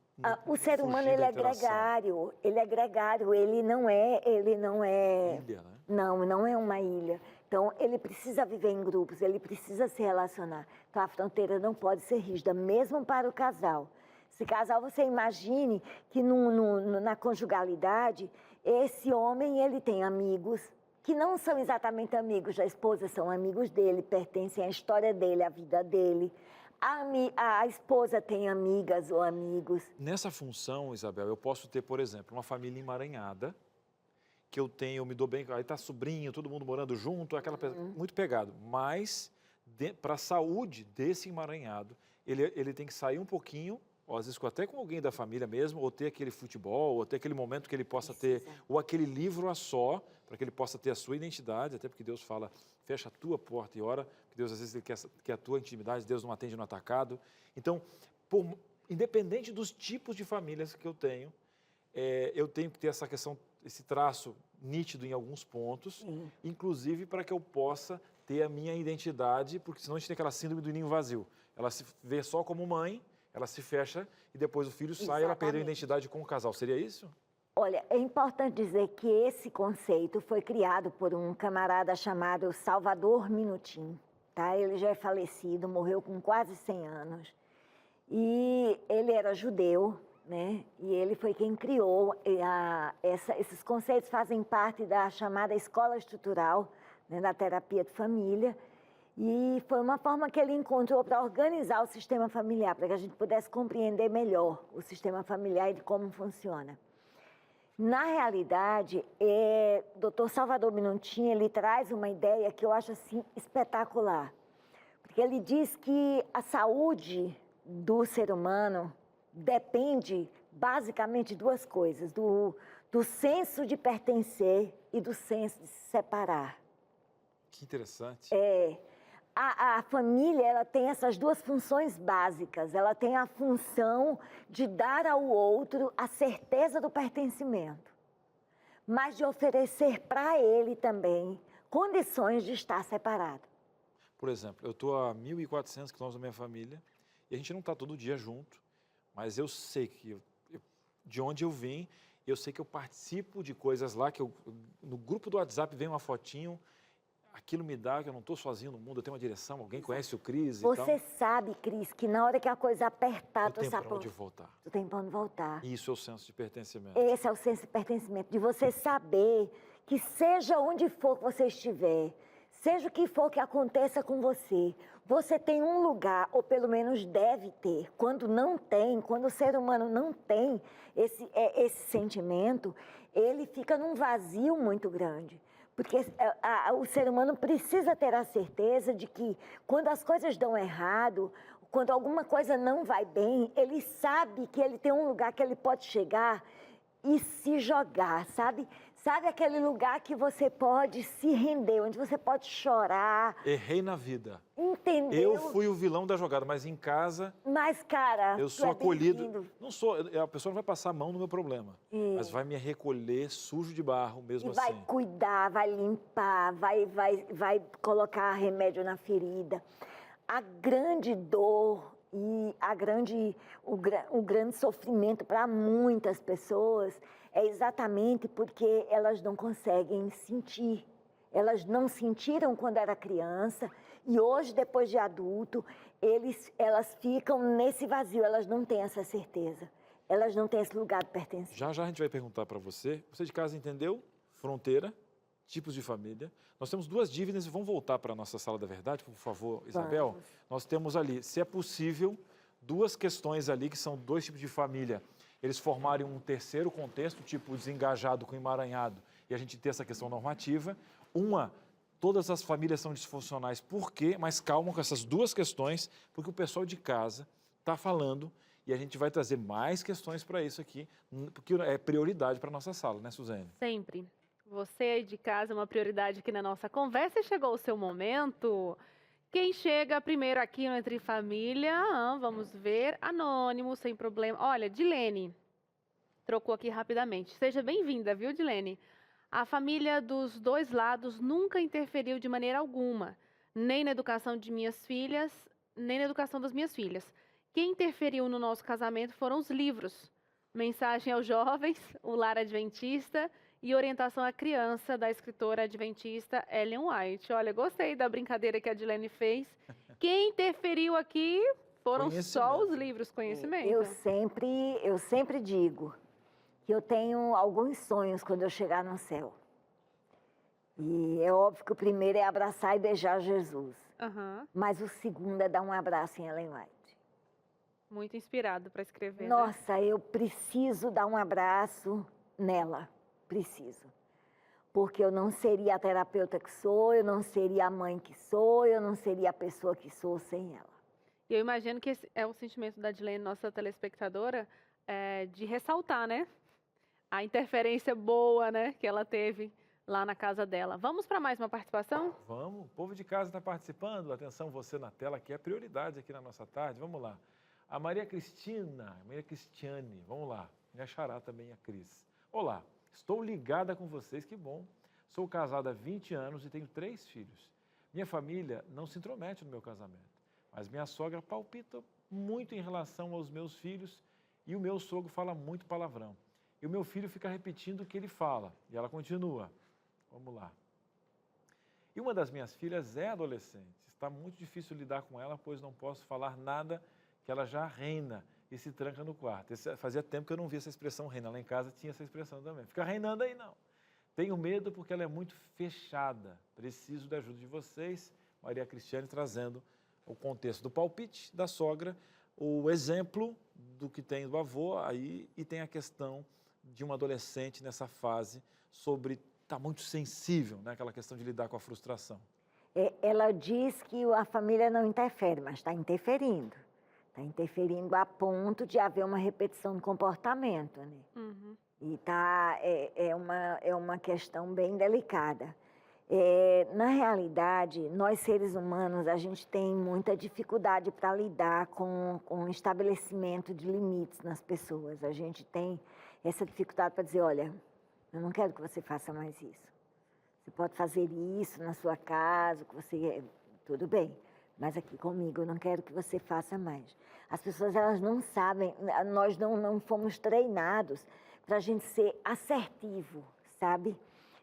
o ser humano, ele é gregário, ele não é ilha, né? Não é uma ilha. Então, ele precisa viver em grupos, ele precisa se relacionar. Então, a fronteira não pode ser rígida, mesmo para o casal. Esse casal, você imagine que na conjugalidade, esse homem, ele tem amigos que não são exatamente amigos da esposa, são amigos dele, pertencem à história dele, à vida dele. A esposa tem amigas ou amigos. Nessa função, Isabel, eu posso ter, por exemplo, uma família emaranhada, que eu me dou bem, aí tá sobrinho, todo mundo morando junto, muito pegado. Mas, para a saúde desse emaranhado, ele tem que sair um pouquinho, ou às vezes até com alguém da família mesmo, ou ter aquele futebol, ou ter aquele momento que ele possa ter, ou aquele livro a só, para que ele possa ter a sua identidade, até porque Deus fala, fecha a tua porta e ora, porque Deus às vezes ele quer a tua intimidade, Deus não atende no atacado. Então, independente dos tipos de famílias que eu tenho que ter essa questão, esse traço nítido em alguns pontos, inclusive para que eu possa ter a minha identidade, porque senão a gente tem aquela síndrome do ninho vazio. Ela se vê só como mãe, ela se fecha e depois o filho sai e ela perde a identidade com o casal. Seria isso? Olha, é importante dizer que esse conceito foi criado por um camarada chamado Salvador Minutim, tá? Ele já é falecido, morreu com quase 100 anos. E ele era judeu, né? E ele foi quem criou esses conceitos, fazem parte da chamada escola estrutural, né, da terapia de família. E foi uma forma que ele encontrou para organizar o sistema familiar, para que a gente pudesse compreender melhor o sistema familiar e de como funciona. Na realidade, Dr. Salvador Minutim, ele traz uma ideia que eu acho assim espetacular. Porque ele diz que a saúde do ser humano depende basicamente de 2 coisas, do senso de pertencer e do senso de se separar. Que interessante. A família, ela tem essas 2 funções básicas. Ela tem a função de dar ao outro a certeza do pertencimento, mas de oferecer para ele também condições de estar separado. Por exemplo, eu estou a 1.400 quilômetros da minha família e a gente não está todo dia junto, mas eu sei que de onde eu vim, eu sei que eu participo de coisas lá, que no grupo do WhatsApp vem uma fotinho, aquilo me dá que eu não estou sozinho no mundo, eu tenho uma direção, alguém conhece o Cris e tal. Você sabe, Cris, que na hora que a coisa apertar, tu tem para onde voltar. Tu tem para onde voltar. Isso é o senso de pertencimento. Esse é o senso de pertencimento, de você saber que seja onde for que você estiver, seja o que for que aconteça com você, você tem um lugar, ou pelo menos deve ter. Quando não tem, quando o ser humano não tem esse sentimento, ele fica num vazio muito grande. Porque o ser humano precisa ter a certeza de que quando as coisas dão errado, quando alguma coisa não vai bem, ele sabe que ele tem um lugar que ele pode chegar e se jogar, sabe? Sabe aquele lugar que você pode se render, onde você pode chorar. Errei na vida. Entendeu? Eu fui o vilão da jogada, mas em casa Mas, cara, eu tu sou é acolhido. bem-vindo. Não sou, a pessoa não vai passar a mão no meu problema, mas vai me recolher sujo de barro mesmo E vai assim. cuidar, vai limpar, vai colocar remédio na ferida. A grande dor e o grande sofrimento para muitas pessoas é exatamente porque elas não conseguem sentir. Elas não sentiram quando era criança e hoje, depois de adulto, elas ficam nesse vazio, elas não têm essa certeza. Elas não têm esse lugar de pertencer. Já já a gente vai perguntar para você. Você de casa entendeu? Fronteira, tipos de família. Nós temos duas dívidas e vamos voltar para a nossa sala da verdade, por favor, Isabel. Vamos. Nós temos ali, se é possível, duas questões ali que são dois tipos de família. Eles formarem um terceiro contexto, tipo desengajado com emaranhado, e a gente ter essa questão normativa. Uma, todas as famílias são disfuncionais. Por quê? Mas calma com essas duas questões, porque o pessoal de casa está falando e a gente vai trazer mais questões para isso aqui, porque é prioridade para a nossa sala, né, Suzane? Sempre. Você aí de casa é uma prioridade aqui na nossa conversa e chegou o seu momento. Quem chega primeiro aqui no Entre Família, vamos ver, anônimo, sem problema. Olha, Dilene, trocou aqui rapidamente. Seja bem-vinda, viu, Dilene? A família dos dois lados nunca interferiu de maneira alguma, nem na educação de minhas filhas, nem na educação das minhas filhas. Quem interferiu no nosso casamento foram os livros. Mensagem aos jovens, o Lar Adventista e orientação à criança, da escritora adventista Ellen White. Olha, gostei da brincadeira que a Dilene fez. Quem interferiu aqui foram só os livros, conhecimento. Eu sempre digo que eu tenho alguns sonhos quando eu chegar no céu. E é óbvio que o primeiro é abraçar e beijar Jesus. Mas o segundo é dar um abraço em Ellen White. Muito inspirado para escrever, né? Nossa, eu preciso dar um abraço nela. Preciso. Porque eu não seria a terapeuta que sou, eu não seria a mãe que sou, eu não seria a pessoa que sou sem ela. E eu imagino que esse é o sentimento da Dilene, nossa telespectadora, de ressaltar, né? A interferência boa, né, que ela teve lá na casa dela. Vamos para mais uma participação? Vamos, o povo de casa está participando. Atenção, você na tela, que é prioridade aqui na nossa tarde. Vamos lá. A Maria Cristiane, vamos lá. Minha xará também, a Cris. Olá, estou ligada com vocês, que bom. Sou casada há 20 anos e tenho 3 filhos. Minha família não se intromete no meu casamento, mas minha sogra palpita muito em relação aos meus filhos e o meu sogro fala muito palavrão. E o meu filho fica repetindo o que ele fala. E ela continua. Vamos lá. E uma das minhas filhas é adolescente. Está muito difícil lidar com ela, pois não posso falar nada que ela já reina e se tranca no quarto. Fazia tempo que eu não via essa expressão reina. Lá em casa tinha essa expressão também. Fica reinando aí, não. Tenho medo porque ela é muito fechada. Preciso da ajuda de vocês. Maria Cristiane trazendo o contexto do palpite da sogra, o exemplo do que tem do avô aí e tem a questão de uma adolescente nessa fase sobre estar muito sensível, né? Aquela questão de lidar com a frustração. Ela diz que a família não interfere, mas está interferindo. Está interferindo a ponto de haver uma repetição de comportamento, né? E é uma questão bem delicada. Na realidade, nós seres humanos, a gente tem muita dificuldade para lidar com o estabelecimento de limites nas pessoas. A gente tem essa dificuldade para dizer, olha, eu não quero que você faça mais isso. Você pode fazer isso na sua casa, que você... Tudo bem, mas aqui comigo eu não quero que você faça mais. As pessoas, elas não sabem, nós não fomos treinados para a gente ser assertivo, sabe?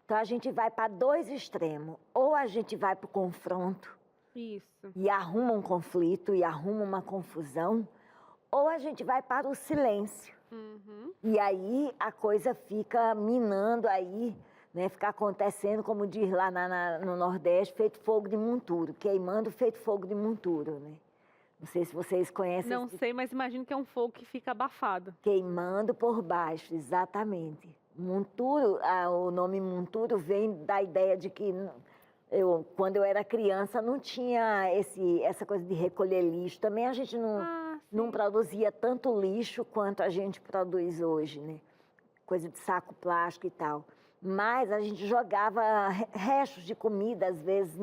Então, a gente vai para 2 extremos. Ou a gente vai para o confronto. Isso. E arruma um conflito, e arruma uma confusão. Ou a gente vai para o silêncio. E aí, a coisa fica minando aí, né? Fica acontecendo, como diz lá no Nordeste, feito fogo de monturo. Queimando feito fogo de monturo, né? Não sei se vocês conhecem. Não sei, mas imagino que é um fogo que fica abafado. Queimando por baixo, exatamente. Monturo, o nome Monturo vem da ideia de que quando eu era criança, não tinha essa coisa de recolher lixo. Também a gente não produzia tanto lixo quanto a gente produz hoje, né? Coisa de saco plástico e tal. Mas a gente jogava restos de comida, às vezes,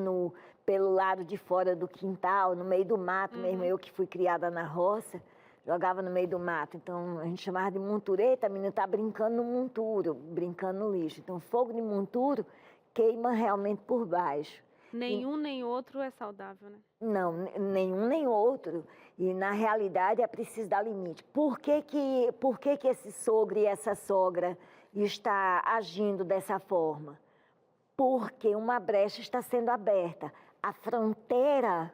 pelo lado de fora do quintal, no meio do mato, mesmo eu que fui criada na roça, jogava no meio do mato. Então, a gente chamava de montureta, a menina está brincando no monturo, brincando no lixo. Então, fogo de monturo queima realmente por baixo. Nenhum nem outro é saudável, né? Não, nenhum nem outro. E, na realidade, é preciso dar limite. Por que esse sogro e essa sogra está agindo dessa forma? Porque uma brecha está sendo aberta. A fronteira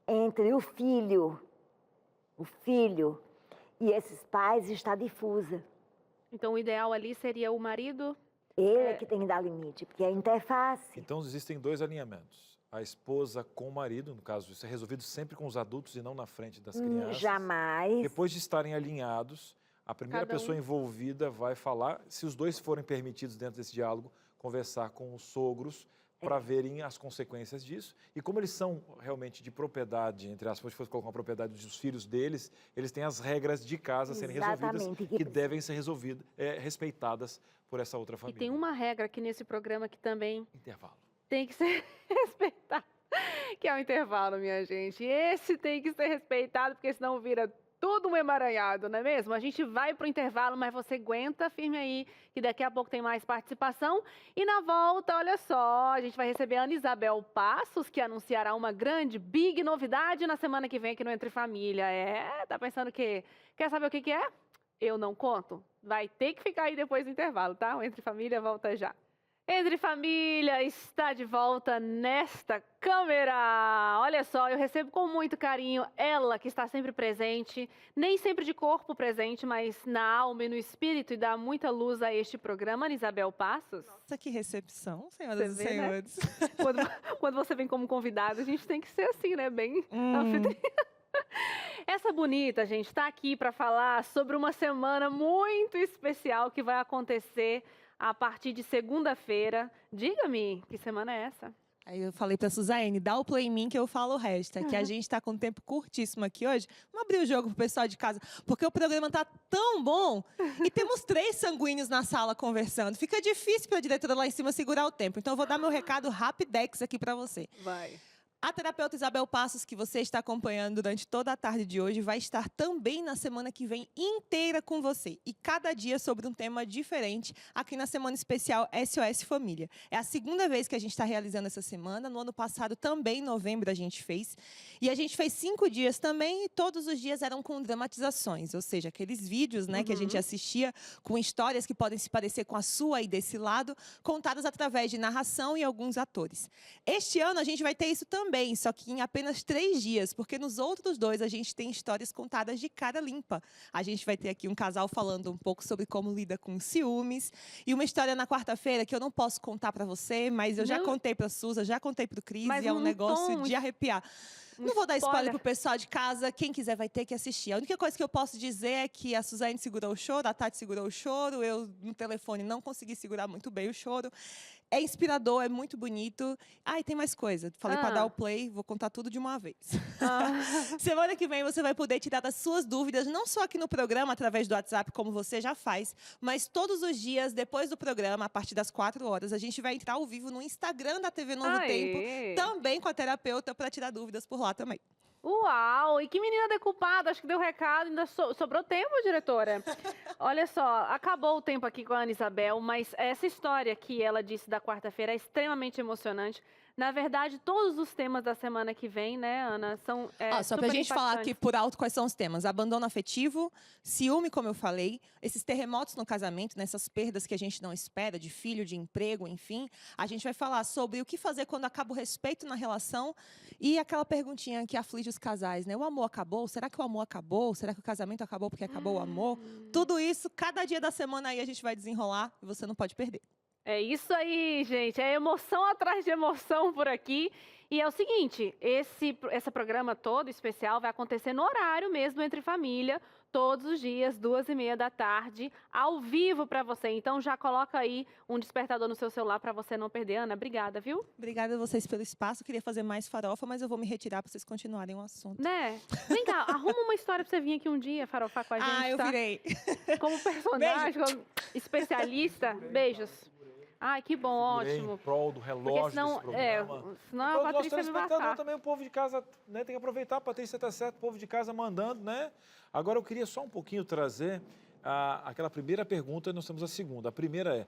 entre o filho e esses pais está difusa. Então, o ideal ali seria o marido... Ele é que tem que dar limite, porque é a interface. Então, existem 2 alinhamentos. A esposa com o marido, no caso, isso é resolvido sempre com os adultos e não na frente das crianças. Jamais. Depois de estarem alinhados, a primeira pessoa envolvida vai falar, se os 2 forem permitidos dentro desse diálogo, conversar com os sogros para verem as consequências disso. E como eles são realmente de propriedade, entre aspas, se fosse colocar uma propriedade dos filhos deles, eles têm as regras de casa a serem resolvidas, que devem ser respeitadas por essa outra família. E tem uma regra aqui nesse programa que também... Intervalo. Tem que ser respeitado, que é o intervalo, minha gente. Esse tem que ser respeitado, porque senão vira tudo um emaranhado, não é mesmo? A gente vai para o intervalo, mas você aguenta firme aí, que daqui a pouco tem mais participação. E na volta, olha só, a gente vai receber a Ana Isabel Passos, que anunciará uma grande, big novidade na semana que vem aqui no Entre Família. Tá pensando que... Quer saber o que é? Eu não conto? Vai ter que ficar aí depois do intervalo, tá? O Entre Família volta já. Entre Família está de volta nesta câmera. Olha só, eu recebo com muito carinho ela que está sempre presente, nem sempre de corpo presente, mas na alma e no espírito e dá muita luz a este programa, Ana Isabel Passos. Nossa, que recepção, senhoras e senhores. Né? Quando você vem como convidado, a gente tem que ser assim, né? Bem anfitriã. Essa bonita, gente, está aqui para falar sobre uma semana muito especial que vai acontecer a partir de segunda-feira. Diga-me, que semana é essa? Aí eu falei pra Suzane, dá o play em mim que eu falo o resto. É que a gente tá com um tempo curtíssimo aqui hoje. Vamos abrir o jogo pro pessoal de casa, porque o programa tá tão bom e temos 3 sanguíneos na sala conversando. Fica difícil pra diretora lá em cima segurar o tempo. Então eu vou dar meu recado rapidex aqui pra você. Vai. A terapeuta Isabel Passos, que você está acompanhando durante toda a tarde de hoje, vai estar também na semana que vem inteira com você. E cada dia sobre um tema diferente aqui na Semana Especial SOS Família. É a segunda vez que a gente está realizando essa semana. No ano passado, também em novembro, a gente fez. E a gente fez 5 dias também e todos os dias eram com dramatizações. Ou seja, aqueles vídeos, né, que a gente assistia com histórias que podem se parecer com a sua aí desse lado, contadas através de narração e alguns atores. Este ano a gente vai ter isso também, só que em apenas 3 dias, porque nos outros 2 a gente tem histórias contadas de cara limpa. A gente vai ter aqui um casal falando um pouco sobre como lida com ciúmes, e uma história na quarta-feira que eu não posso contar para você, mas eu já contei para a Suza, já contei para o Cris, e é um negócio de arrepiar. Não vou dar spoiler pro pessoal de casa, quem quiser vai ter que assistir. A única coisa que eu posso dizer é que a Suzane segurou o choro, a Tati segurou o choro, eu no telefone não consegui segurar muito bem o choro. É inspirador, é muito bonito. E tem mais coisa. Falei para dar o play, vou contar tudo de uma vez. Semana que vem você vai poder tirar as suas dúvidas, não só aqui no programa, através do WhatsApp, como você já faz, mas todos os dias, depois do programa, a partir das 4 horas, a gente vai entrar ao vivo no Instagram da TV Novo Tempo, também com a terapeuta, para tirar dúvidas por lá também. Uau! E que menina decupada, acho que deu recado, ainda sobrou tempo, diretora. Olha só, acabou o tempo aqui com a Ana Isabel, mas essa história que ela disse da quarta-feira é extremamente emocionante. Na verdade, todos os temas da semana que vem, né, Ana, são só pra gente falar aqui por alto quais são os temas. Abandono afetivo, ciúme, como eu falei, esses terremotos no casamento, nessas perdas que a gente não espera, de filho, de emprego, enfim. A gente vai falar sobre o que fazer quando acaba o respeito na relação e aquela perguntinha que aflige os casais, né? O amor acabou? Será que o amor acabou? Será que o casamento acabou porque acabou o amor? Tudo isso, cada dia da semana aí a gente vai desenrolar e você não pode perder. É isso aí, gente. É emoção atrás de emoção por aqui. E é o seguinte, esse programa todo especial vai acontecer no horário mesmo Entre Família, todos os dias, 2h30 da tarde, ao vivo para você. Então já coloca aí um despertador no seu celular para você não perder. Ana, obrigada, viu? Obrigada a vocês pelo espaço. Queria fazer mais farofa, mas eu vou me retirar para vocês continuarem o assunto. Né? Vem cá, arruma uma história pra você vir aqui um dia farofar com a gente, Ah, eu tá? virei. Como personagem, como especialista. Beijos. Ai, que bom, ótimo. Em prol do relógio Porque senão, desse programa. senão E a para o nosso Patrícia me telespectador matar. também, o povo de casa, né, tem que aproveitar, a Patrícia tá certo, o povo de casa mandando, né? Agora eu queria só um pouquinho trazer aquela primeira pergunta e nós temos a segunda. A primeira é,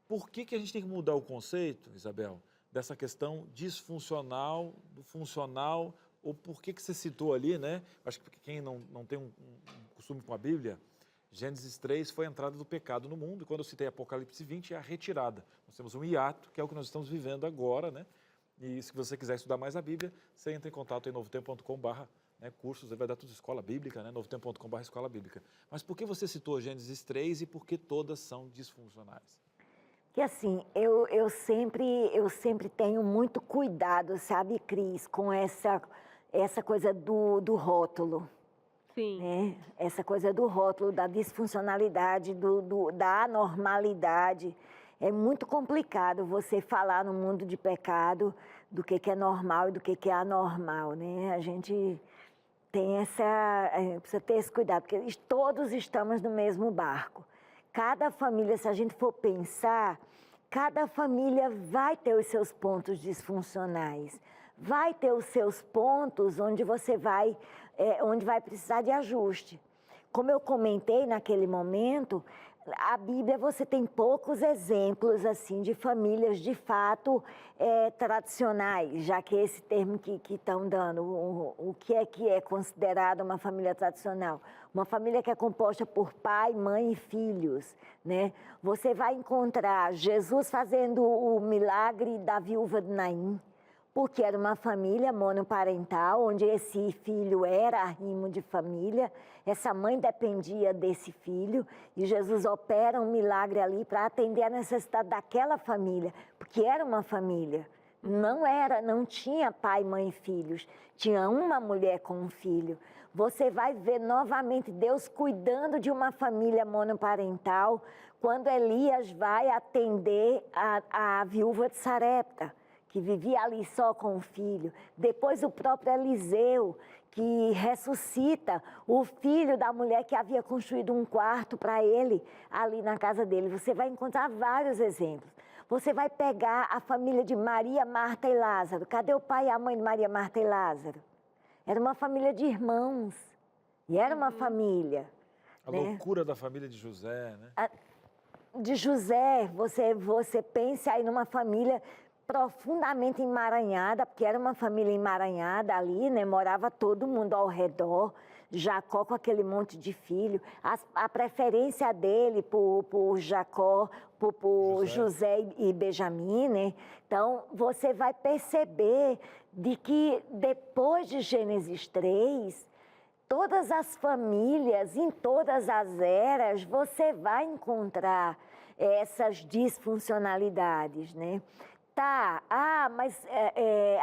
por que a gente tem que mudar o conceito, Isabel, dessa questão disfuncional, do funcional, ou por que você citou ali, né? Acho que quem não tem um costume com a Bíblia, Gênesis 3 foi a entrada do pecado no mundo, e quando eu citei Apocalipse 20 é a retirada. Nós temos um hiato, que é o que nós estamos vivendo agora, né? E se você quiser estudar mais a Bíblia, você entra em contato em novotempo.com/cursos, aí vai dar tudo escola bíblica, né? novotempo.com/escola bíblica. Mas por que você citou Gênesis 3 e por que todas são disfuncionais? Que assim, eu sempre tenho muito cuidado, sabe, Cris, com essa coisa do rótulo. Sim. Né? Essa coisa do rótulo, da disfuncionalidade, da anormalidade. É muito complicado você falar no mundo de pecado do que é normal e do que é anormal, né? A gente precisa ter esse cuidado, porque todos estamos no mesmo barco. Cada família, se a gente for pensar, cada família vai ter os seus pontos disfuncionais, vai ter os seus pontos onde onde vai precisar de ajuste. Como eu comentei naquele momento, a Bíblia você tem poucos exemplos assim de famílias de fato tradicionais, já que esse termo que estão dando, o que é considerado uma família tradicional? Uma família que é composta por pai, mãe e filhos, né? Você vai encontrar Jesus fazendo o milagre da viúva de Naim, porque era uma família monoparental, onde esse filho era arrimo de família, essa mãe dependia desse filho, e Jesus opera um milagre ali para atender a necessidade daquela família, porque era uma família. Não tinha pai, mãe e filhos, tinha uma mulher com um filho. Você vai ver novamente Deus cuidando de uma família monoparental, quando Elias vai atender a viúva de Sarepta, que vivia ali só com o filho. Depois o próprio Eliseu, que ressuscita o filho da mulher que havia construído um quarto para ele ali na casa dele. Você vai encontrar vários exemplos. Você vai pegar a família de Maria, Marta e Lázaro. Cadê o pai e a mãe de Maria, Marta e Lázaro? Era uma família de irmãos. E era uma família. A loucura da família de José, né? De José, você pensa aí numa família profundamente emaranhada, porque era uma família emaranhada ali, né? Morava todo mundo ao redor, Jacó com aquele monte de filho, a preferência dele por Jacó, por José e Benjamim, né? Então, você vai perceber de que depois de Gênesis 3, todas as famílias, em todas as eras, você vai encontrar essas disfuncionalidades, né? Mas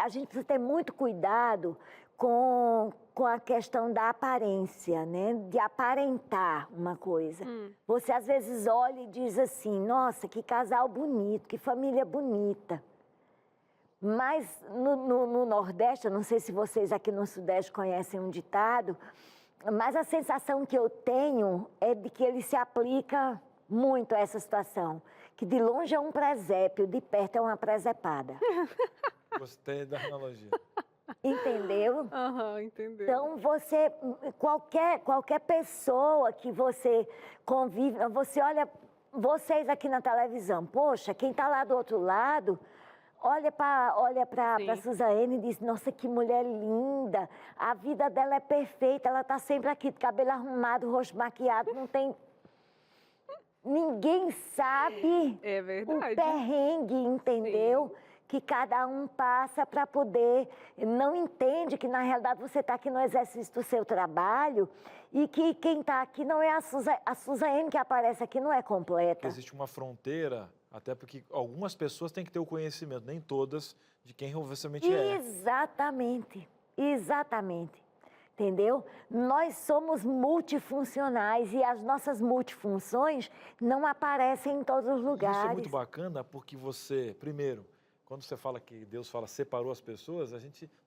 a gente precisa ter muito cuidado com a questão da aparência, né? De aparentar uma coisa. Você às vezes olha e diz assim, nossa, que casal bonito, que família bonita. Mas no Nordeste, eu não sei se vocês aqui no Sudeste conhecem um ditado, mas a sensação que eu tenho é de que ele se aplica muito a essa situação. Que de longe é um presépio, de perto é uma presepada. Gostei da analogia. Entendeu? Entendeu. Então, qualquer pessoa que você convive, você olha, vocês aqui na televisão, poxa, quem está lá do outro lado, olha para Suzane e diz, nossa, que mulher linda, a vida dela é perfeita, ela está sempre aqui, de cabelo arrumado, rosto maquiado, não tem... Ninguém sabe o perrengue, entendeu? Sim. Que cada um passa para poder... Não entende que, na realidade, você está aqui no exercício do seu trabalho e que quem está aqui não é a Suzane que aparece aqui, não é completa. Existe uma fronteira, até porque algumas pessoas têm que ter o conhecimento, nem todas, de quem você realmente é. Exatamente, exatamente. entendeu? Nós somos multifuncionais e as nossas multifunções não aparecem em todos os lugares. Isso é muito bacana porque você, primeiro, quando você fala que Deus fala separou as pessoas,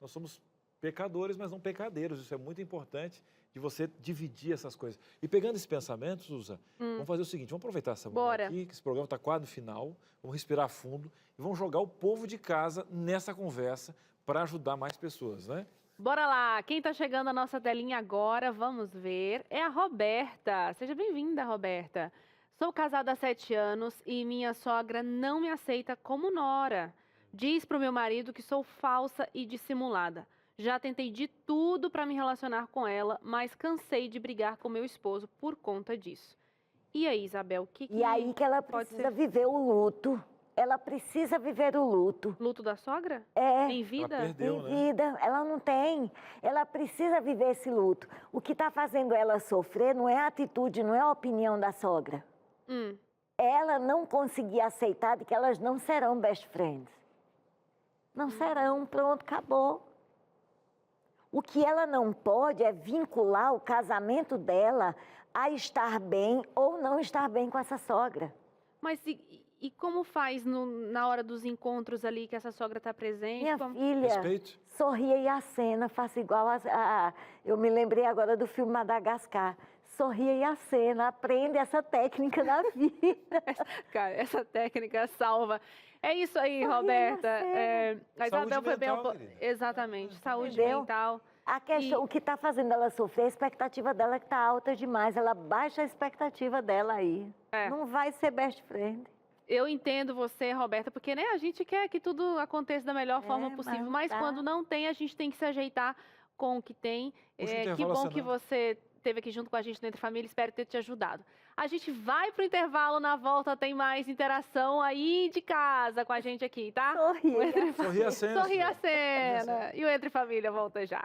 nós somos pecadores, mas não pecadeiros. Isso é muito importante de você dividir essas coisas. E pegando esse pensamento, Suza, vamos fazer o seguinte, vamos aproveitar essa mulher aqui, que esse programa está quase no final, vamos respirar fundo e vamos jogar o povo de casa nessa conversa para ajudar mais pessoas, né? Bora lá, quem tá chegando na nossa telinha agora, vamos ver, é a Roberta. Seja bem-vinda, Roberta. Sou casada há 7 anos e minha sogra não me aceita como nora. Diz pro meu marido que sou falsa e dissimulada. Já tentei de tudo para me relacionar com ela, mas cansei de brigar com meu esposo por conta disso. E aí, Isabel, o que E aí que ela pode precisa ser? viver o luto. Ela precisa viver o luto. Luto da sogra? É. Em vida? Ela perdeu, Em né? vida, ela não tem. Ela precisa viver esse luto. O que está fazendo ela sofrer não é a atitude, não é a opinião da sogra. Ela não conseguir aceitar de que elas não serão best friends. Não serão, pronto, acabou. O que ela não pode é vincular o casamento dela a estar bem ou não estar bem com essa sogra. Mas e como faz na hora dos encontros ali que essa sogra está presente? Minha filha, Respeito. sorria e acena, faça igual eu me lembrei agora do filme Madagascar. Sorria e acena, aprende essa técnica na vida. Cara, essa técnica salva. É isso aí, Sorria, Roberta. A Saúde Isabel foi bem... mental, querida. Exatamente, saúde Entendeu? mental. A questão, o que está fazendo ela sofrer, a expectativa dela é que está alta demais. Ela baixa a expectativa dela aí. É. Não vai ser best friend. Eu entendo você, Roberta, porque né, a gente quer que tudo aconteça da melhor forma mas possível, não mas dá. quando não tem, a gente tem que se ajeitar com o que tem. Puxa o Que intervalo, bom que Senado. você esteve aqui junto com a gente no Entre Família, espero ter te ajudado. A gente vai pro intervalo, na volta tem mais interação aí de casa com a gente aqui, tá? Sorria. O Entre Sorri a cena. Sorri a Suza. cena. E o Entre Família volta já.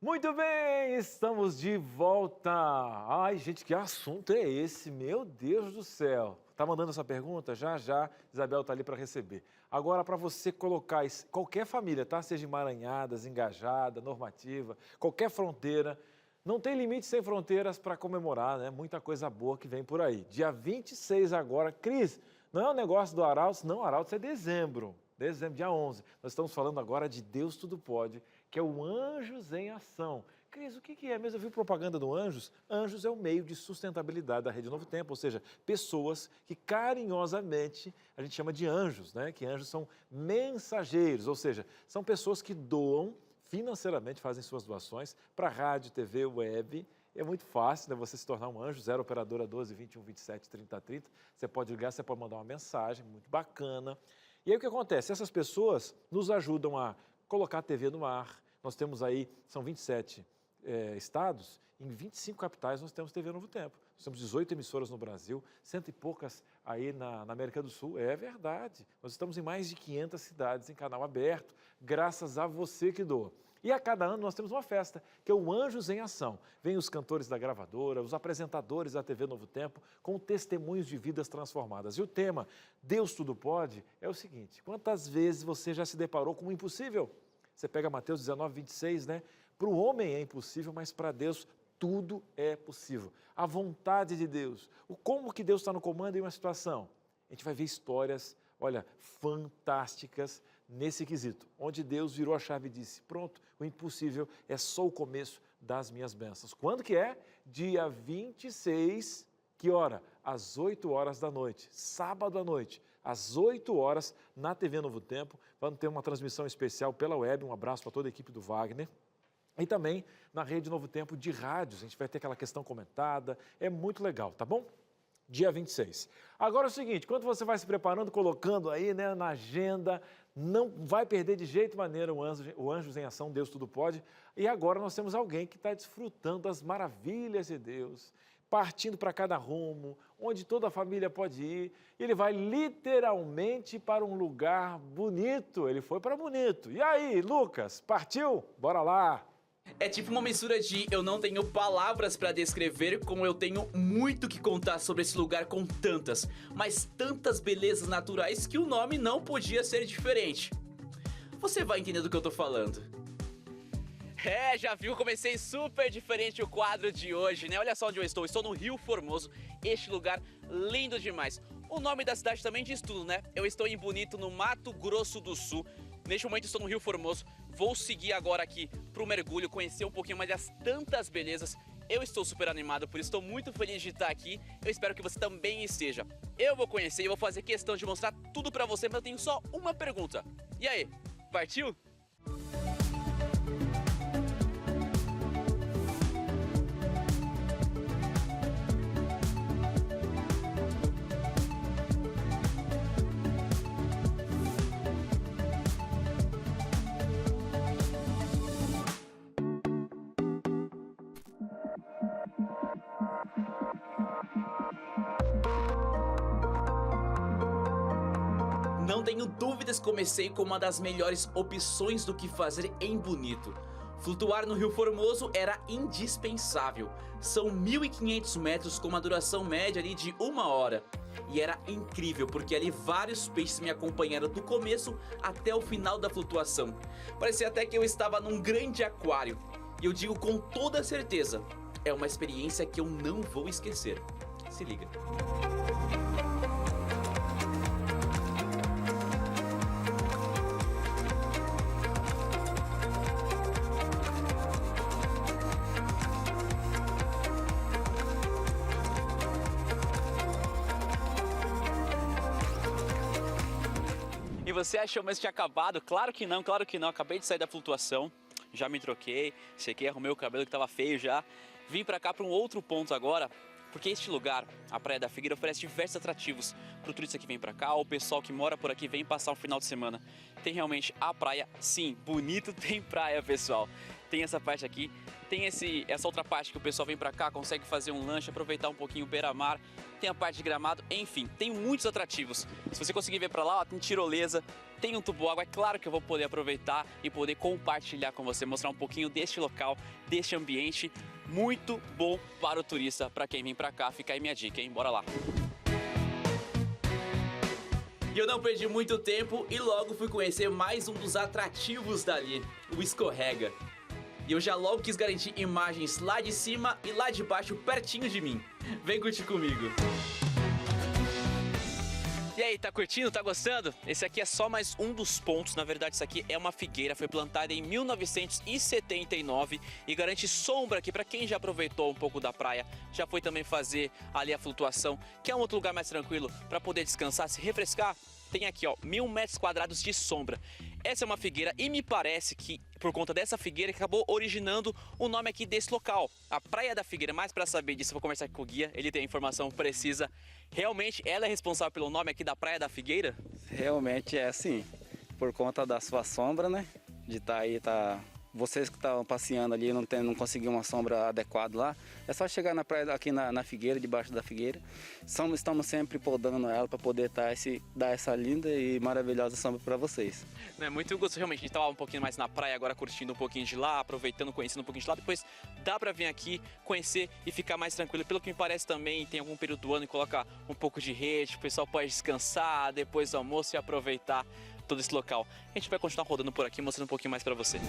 Muito bem, estamos de volta. Ai, gente, que assunto é esse? Meu Deus do céu. Tá mandando essa pergunta? Já, já. Isabel tá ali para receber. Agora, para você colocar qualquer família, tá? Seja emaranhada, engajada, normativa, qualquer fronteira, não tem limite sem fronteiras para comemorar, né? Muita coisa boa que vem por aí. Dia 26 agora. Cris, não é um negócio do Arautos? Não, Arautos é dezembro. Dezembro, dia 11. Nós estamos falando agora de Deus Tudo Pode, que é o Anjos em Ação. Cris, o que é mesmo? Eu vi propaganda do Anjos. Anjos é o meio de sustentabilidade da Rede Novo Tempo, ou seja, pessoas que carinhosamente a gente chama de anjos, né? Que anjos são mensageiros, ou seja, são pessoas que doam financeiramente, fazem suas doações para rádio, TV, web. É muito fácil, né, você se tornar um anjo, 0 operadora 12 21 27 30 30. Você pode ligar, você pode mandar uma mensagem, muito bacana. E aí o que acontece? Essas pessoas nos ajudam a colocar a TV no ar. Nós temos aí, são 27 estados, em 25 capitais nós temos TV Novo Tempo. Nós temos 18 emissoras no Brasil, 100 e poucas aí na América do Sul. É verdade. Nós estamos em mais de 500 cidades em canal aberto, graças a você que doa. E a cada ano nós temos uma festa, que é o Anjos em Ação. Vêm os cantores da gravadora, os apresentadores da TV Novo Tempo, com testemunhos de vidas transformadas. E o tema, Deus Tudo Pode, é o seguinte: quantas vezes você já se deparou com o impossível? Você pega Mateus 19, 26, né? Para o homem é impossível, mas para Deus tudo é possível. A vontade de Deus, o como que Deus está no comando em uma situação. A gente vai ver histórias, olha, fantásticas nesse quesito, onde Deus virou a chave e disse: pronto, o impossível é só o começo das minhas bênçãos. Quando que é? Dia 26, que hora? Às 8 horas da noite, sábado à noite, às 8 horas, na TV Novo Tempo. Vamos ter uma transmissão especial pela web, um abraço para toda a equipe do Wagner. E também na Rede Novo Tempo de rádios, a gente vai ter aquela questão comentada, é muito legal, tá bom? Dia 26. Agora é o seguinte, quando você vai se preparando, colocando aí, né, na agenda, não vai perder de jeito maneira o Anjos em Ação, Deus Tudo Pode. E agora nós temos alguém que está desfrutando das maravilhas de Deus, partindo para cada rumo, onde toda a família pode ir. Ele vai literalmente para um lugar bonito, ele foi para bonito. E aí, Lucas, partiu? Bora lá! É tipo uma mistura de eu não tenho palavras pra descrever, como eu tenho muito que contar sobre esse lugar com tantas, mas tantas belezas naturais que o nome não podia ser diferente. Você vai entender do que eu tô falando. Já viu, comecei super diferente o quadro de hoje, né? Olha só onde eu estou no Rio Formoso, este lugar lindo demais. O nome da cidade também diz tudo, né? Eu estou em Bonito, no Mato Grosso do Sul. Neste momento estou no Rio Formoso, vou seguir agora aqui para o mergulho, conhecer um pouquinho mais das tantas belezas. Eu estou super animado, por isso estou muito feliz de estar aqui. Eu espero que você também esteja. Eu vou conhecer e vou fazer questão de mostrar tudo para você, mas eu tenho só uma pergunta. E aí, partiu? Não tenho dúvidas que comecei com uma das melhores opções do que fazer em Bonito. Flutuar no Rio Formoso era indispensável. São 1.500 metros com uma duração média ali de 1 hora. E era incrível porque ali vários peixes me acompanharam do começo até o final da flutuação. Parecia até que eu estava num grande aquário. E eu digo com toda certeza, é uma experiência que eu não vou esquecer. Se liga. E você achou mesmo que tinha acabado? Claro que não, claro que não. Acabei de sair da flutuação, já me troquei, sequei, arrumei o cabelo que estava feio já. Vim pra cá para um outro ponto agora, porque este lugar, a Praia da Figueira, oferece diversos atrativos para o turista que vem pra cá, ou o pessoal que mora por aqui vem passar um final de semana. Tem realmente a praia, sim, Bonito tem praia, pessoal. Tem essa parte aqui, tem essa outra parte que o pessoal vem pra cá, consegue fazer um lanche, aproveitar um pouquinho o beira-mar. Tem a parte de gramado, enfim, tem muitos atrativos. Se você conseguir ver pra lá, ó, tem tirolesa, tem um tubo-água. É claro que eu vou poder aproveitar e poder compartilhar com você, mostrar um pouquinho deste local, deste ambiente muito bom para o turista, para quem vem pra cá. Fica aí minha dica, hein? Bora lá! E eu não perdi muito tempo e logo fui conhecer mais um dos atrativos dali, o escorrega. E eu já logo quis garantir imagens lá de cima e lá de baixo, pertinho de mim. Vem curtir comigo. E aí, tá curtindo? Tá gostando? Esse aqui é só mais um dos pontos. Na verdade, isso aqui é uma figueira, foi plantada em 1979 e garante sombra aqui para quem já aproveitou um pouco da praia, já foi também fazer ali a flutuação, que é um outro lugar mais tranquilo para poder descansar, se refrescar. Tem aqui, ó, 1.000 metros quadrados de sombra. Essa é uma figueira e me parece que por conta dessa figueira que acabou originando o nome aqui desse local, a Praia da Figueira. Mas para saber disso, eu vou conversar aqui com o guia, ele tem a informação precisa. Realmente, ela é responsável pelo nome aqui da Praia da Figueira? Realmente é assim, por conta da sua sombra, né? De estar aí, vocês que estão passeando ali não conseguiram uma sombra adequada lá, é só chegar na praia aqui na figueira, debaixo da figueira. Estamos sempre podando ela para poder dar essa linda e maravilhosa sombra para vocês. É muito gostoso, realmente. A gente estava um pouquinho mais na praia, agora curtindo um pouquinho de lá, aproveitando, conhecendo um pouquinho de lá. Depois dá para vir aqui, conhecer e ficar mais tranquilo. Pelo que me parece também, tem algum período do ano que coloca um pouco de rede, o pessoal pode descansar depois do almoço e aproveitar todo esse local. A gente vai continuar rodando por aqui, mostrando um pouquinho mais para você.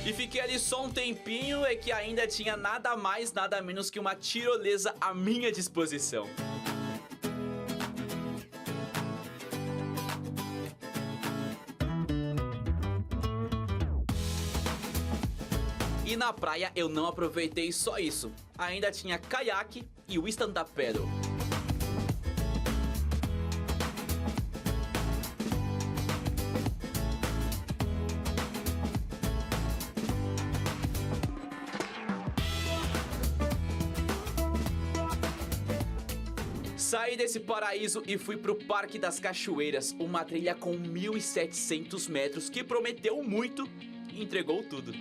E fiquei ali só um tempinho, é que ainda tinha nada mais, nada menos que uma tirolesa à minha disposição. E na praia eu não aproveitei só isso, ainda tinha caiaque e o stand-up paddle. Saí desse paraíso e fui pro Parque das Cachoeiras, uma trilha com 1.700 metros que prometeu muito e entregou tudo.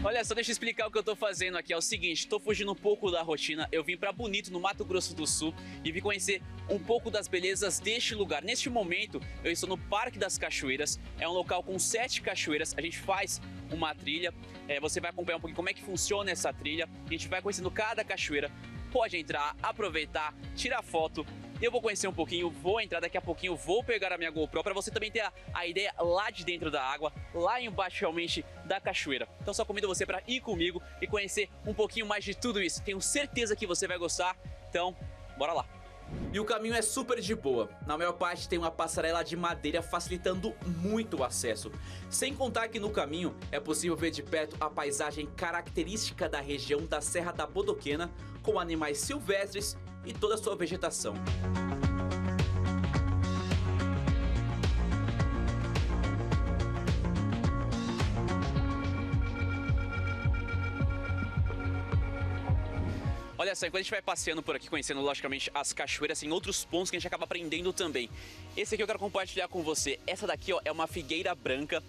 Olha só, deixa eu explicar o que eu tô fazendo aqui. É o seguinte, tô fugindo um pouco da rotina. Eu vim pra Bonito, no Mato Grosso do Sul, e vim conhecer um pouco das belezas deste lugar. Neste momento, eu estou no Parque das Cachoeiras. É um local com 7 cachoeiras. A gente faz uma trilha. Você vai acompanhar um pouquinho como é que funciona essa trilha. A gente vai conhecendo cada cachoeira. Pode entrar, aproveitar, tirar foto. Eu vou conhecer um pouquinho, vou entrar daqui a pouquinho, vou pegar a minha GoPro para você também ter a ideia lá de dentro da água, lá embaixo realmente da cachoeira. Então só convido você para ir comigo e conhecer um pouquinho mais de tudo isso. Tenho certeza que você vai gostar, então bora lá. E o caminho é super de boa. Na maior parte tem uma passarela de madeira facilitando muito o acesso. Sem contar que no caminho é possível ver de perto a paisagem característica da região da Serra da Bodoquena, com animais silvestres e toda a sua vegetação. Olha só, enquanto a gente vai passeando por aqui, conhecendo logicamente as cachoeiras, tem outros pontos que a gente acaba aprendendo também. Esse aqui eu quero compartilhar com você. Essa daqui, ó, é uma figueira branca.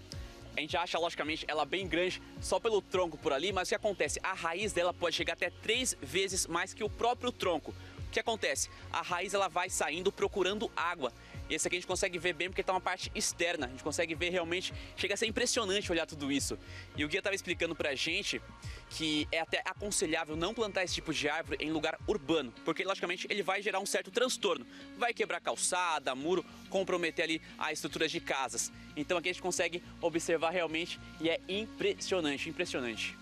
A gente acha, logicamente, ela bem grande só pelo tronco por ali, mas o que acontece? A raiz dela pode chegar até 3 vezes mais que o próprio tronco. O que acontece? A raiz ela vai saindo procurando água. Esse aqui a gente consegue ver bem porque tá uma parte externa. A gente consegue ver realmente, chega a ser impressionante olhar tudo isso. E o guia estava explicando pra gente que é até aconselhável não plantar esse tipo de árvore em lugar urbano, porque logicamente ele vai gerar um certo transtorno. Vai quebrar calçada, muro, comprometer ali a estrutura de casas. Então aqui a gente consegue observar realmente e é impressionante, impressionante.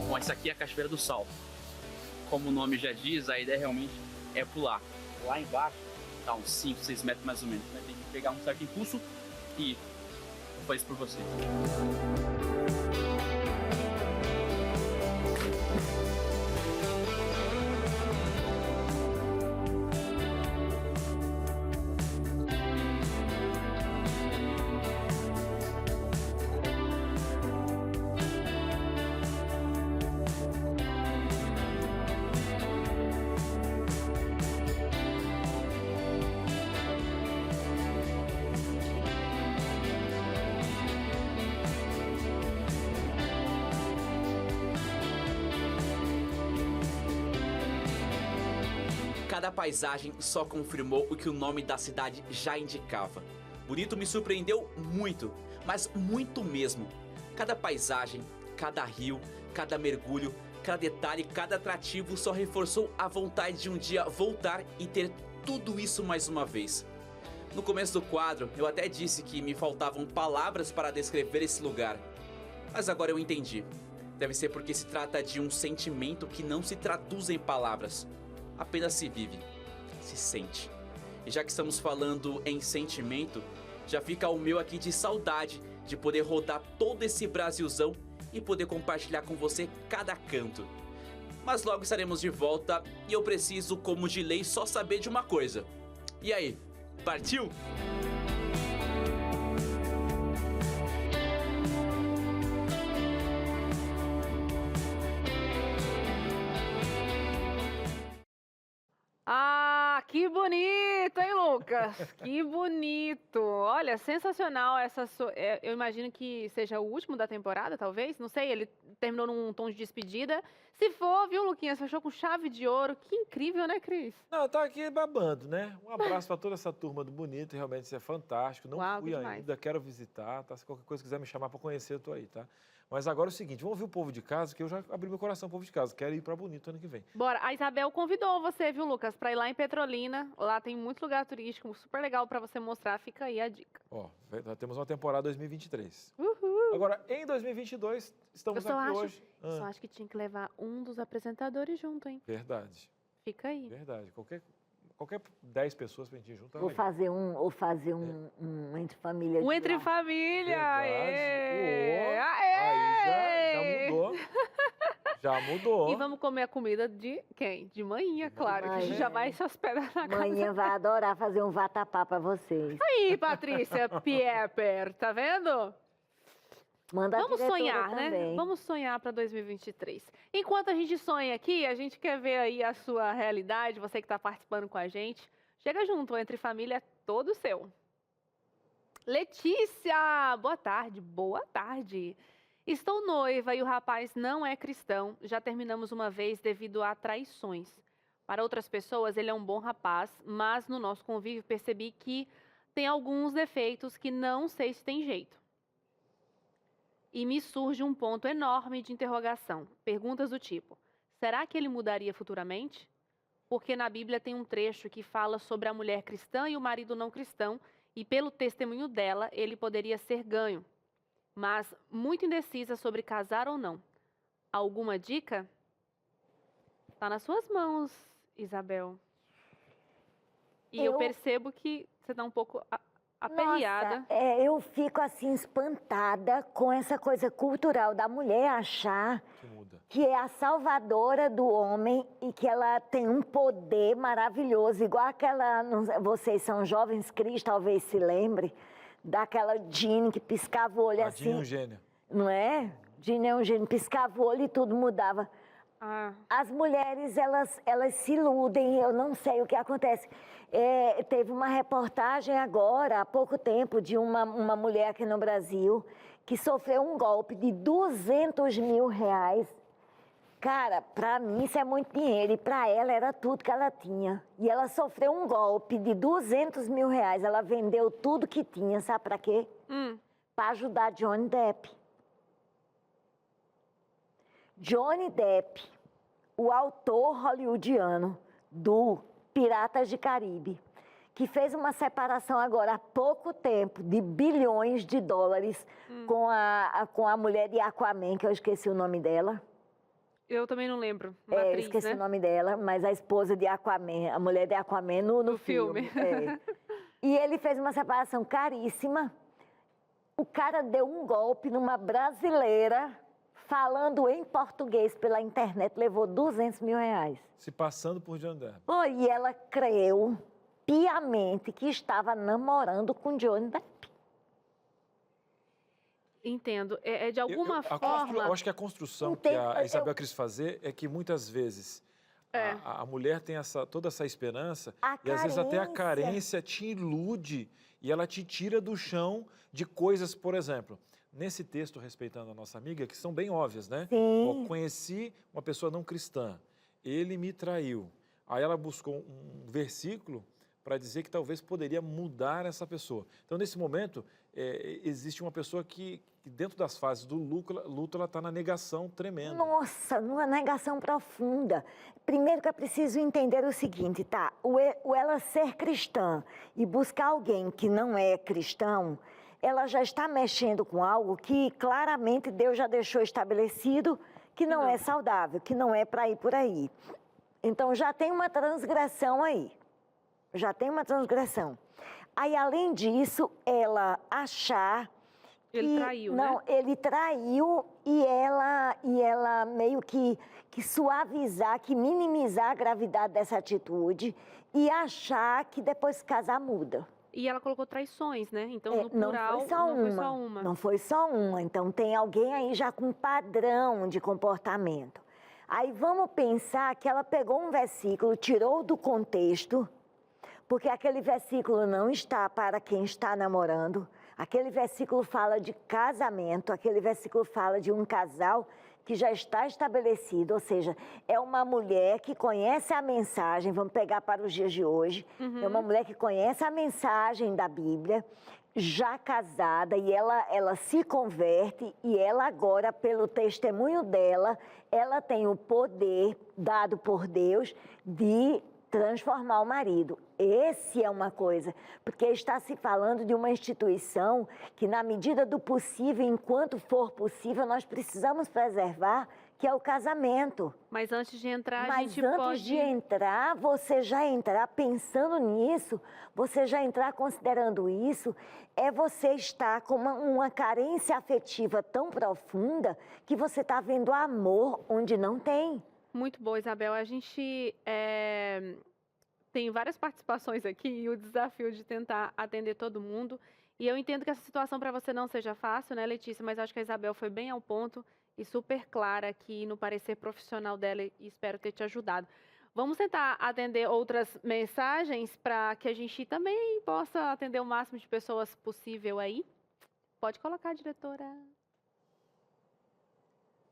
Bom, essa aqui é a Cachoeira do Sal. Como o nome já diz, a ideia realmente é pular. Lá embaixo, tá uns 5, 6 metros mais ou menos. Né? Tem que pegar um certo impulso e vou fazer isso por você. Cada paisagem só confirmou o que o nome da cidade já indicava. Bonito me surpreendeu muito, mas muito mesmo. Cada paisagem, cada rio, cada mergulho, cada detalhe, cada atrativo só reforçou a vontade de um dia voltar e ter tudo isso mais uma vez. No começo do quadro, eu até disse que me faltavam palavras para descrever esse lugar. Mas agora eu entendi. Deve ser porque se trata de um sentimento que não se traduz em palavras. Apenas se vive, se sente. E já que estamos falando em sentimento, já fica o meu aqui de saudade de poder rodar todo esse Brasilzão e poder compartilhar com você cada canto. Mas logo estaremos de volta e eu preciso, como de lei, só saber de uma coisa. E aí, partiu? Ah, que bonito, hein, Lucas? Que bonito. Olha, sensacional essa eu imagino que seja o último da temporada, talvez. Não sei, ele terminou num tom de despedida. Se for, viu, Luquinhas? Fechou com chave de ouro. Que incrível, né, Cris? Não, tá aqui babando, né? Um abraço para toda essa turma do Bonito, realmente isso é fantástico. Não Uau, fui que demais. ainda, quero visitar, tá? Se qualquer coisa quiser me chamar para conhecer, eu tô aí, tá? Mas agora é o seguinte, vamos ouvir o povo de casa, que eu já abri meu coração pro povo de casa. Quero ir para Bonito ano que vem. Bora. A Isabel convidou você, viu, Lucas, pra ir lá em Petrolina. Lá tem muito lugar turístico, super legal pra você mostrar. Fica aí a dica. Ó, nós temos uma temporada 2023. Uhul. Agora, em 2022, estamos Eu só aqui acho- hoje. Só acho que tinha que levar um dos apresentadores junto, hein? Verdade, Fica aí. verdade. Qualquer 10 pessoas pra gente ir junto, tá Ou legal. fazer um entre família. Um de entre lá. família! Verdade. Aê! Ó, Aê! aí já mudou. Já mudou. E vamos comer a comida de quem? De manhã, claro. Que a gente manhã. já vai se hospedar na casa. Manhã vai adorar fazer um vatapá para vocês. Aí, Patrícia Pieper, tá vendo? Manda a Vamos diretora sonhar, né? também. Vamos sonhar para 2023. Enquanto a gente sonha aqui, a gente quer ver aí a sua realidade, você que está participando com a gente. Chega junto, Entre Família é todo seu. Letícia, boa tarde, boa tarde. Estou noiva e o rapaz não é cristão. Já terminamos uma vez devido a traições. Para outras pessoas, ele é um bom rapaz, mas no nosso convívio percebi que tem alguns defeitos que não sei se tem jeito. E me surge um ponto enorme de interrogação. Perguntas do tipo: será que ele mudaria futuramente? Porque na Bíblia tem um trecho que fala sobre a mulher cristã e o marido não cristão, e pelo testemunho dela, ele poderia ser ganho. Mas muito indecisa sobre casar ou não. Alguma dica? Tá nas suas mãos, Isabel. E eu percebo que você tá um pouco aperreada. Nossa, eu fico assim espantada com essa coisa cultural da mulher achar Que muda. que é a salvadora do homem e que ela tem um poder maravilhoso, igual aquela, vocês são jovens Cris, talvez se lembre, daquela Jean que piscava o olho Tadinho, assim, um gênio. não é? Jean é um gênio, piscava o olho e tudo mudava. Ah, As mulheres, elas se iludem, eu não sei o que acontece. Teve uma reportagem agora, há pouco tempo, de uma mulher aqui no Brasil que sofreu um golpe de R$200 mil. Cara, para mim isso é muito dinheiro e para ela era tudo que ela tinha. E ela sofreu um golpe de R$200 mil. Ela vendeu tudo que tinha, sabe para quê? Para ajudar Johnny Depp. Johnny Depp, o autor hollywoodiano do Piratas de Caribe, que fez uma separação agora há pouco tempo de bilhões de dólares com a mulher de Aquaman, que eu esqueci o nome dela. eu também não lembro. Uma atriz, Esqueci né? o nome dela, mas a esposa de Aquaman, a mulher de Aquaman no filme. E ele fez uma separação caríssima. O cara deu um golpe numa brasileira, falando em português pela internet, levou R$200 mil. Se passando por Johnny Depp. E ela creu piamente que estava namorando com Johnny Depp. Entendo. De alguma forma... Eu acho que a construção que a Isabel quis fazer é que muitas vezes a mulher tem toda essa esperança e às vezes até a carência te ilude e ela te tira do chão de coisas, por exemplo, nesse texto, respeitando a nossa amiga, que são bem óbvias, né? Sim. Conheci uma pessoa não cristã, ele me traiu. Aí ela buscou um versículo para dizer que talvez poderia mudar essa pessoa. Então, nesse momento, existe uma pessoa que dentro das fases do luto, ela está na negação tremenda. Nossa, numa negação profunda. Primeiro que é preciso entender o seguinte, tá? O ela ser cristã e buscar alguém que não é cristão, ela já está mexendo com algo que claramente Deus já deixou estabelecido que não é saudável, que não é para ir por aí. Então, já tem uma transgressão aí. Já tem uma transgressão. Aí, além disso, ela achar Ele traiu, não, né? ele traiu e ela meio que suavizar, que minimizar a gravidade dessa atitude e achar que depois que casar muda. E ela colocou traições, né? Então, no Não plural, foi só não foi só uma. uma. Não foi só uma. Então, tem alguém aí já com padrão de comportamento. Aí, vamos pensar que ela pegou um versículo, tirou do contexto, porque aquele versículo não está para quem está namorando. Aquele versículo fala de casamento, aquele versículo fala de um casal que já está estabelecido, ou seja, é uma mulher que conhece a mensagem, vamos pegar para os dias de hoje, é uma mulher que conhece a mensagem da Bíblia, já casada, e ela se converte, e ela agora, pelo testemunho dela, ela tem o poder dado por Deus de transformar o marido. Esse é uma coisa, porque está se falando de uma instituição que, na medida do possível, enquanto for possível, nós precisamos preservar, que é o casamento. Mas antes de entrar, a Mas gente antes pode... de entrar, você já entrar pensando nisso, você já entrar considerando isso, é você estar com uma carência afetiva tão profunda que você está vendo amor onde não tem. Muito boa, Isabel. A gente tem várias participações aqui e o desafio de tentar atender todo mundo. E eu entendo que essa situação para você não seja fácil, né, Letícia? Mas acho que a Isabel foi bem ao ponto e super clara aqui no parecer profissional dela e espero ter te ajudado. Vamos tentar atender outras mensagens para que a gente também possa atender o máximo de pessoas possível aí. Pode colocar, diretora.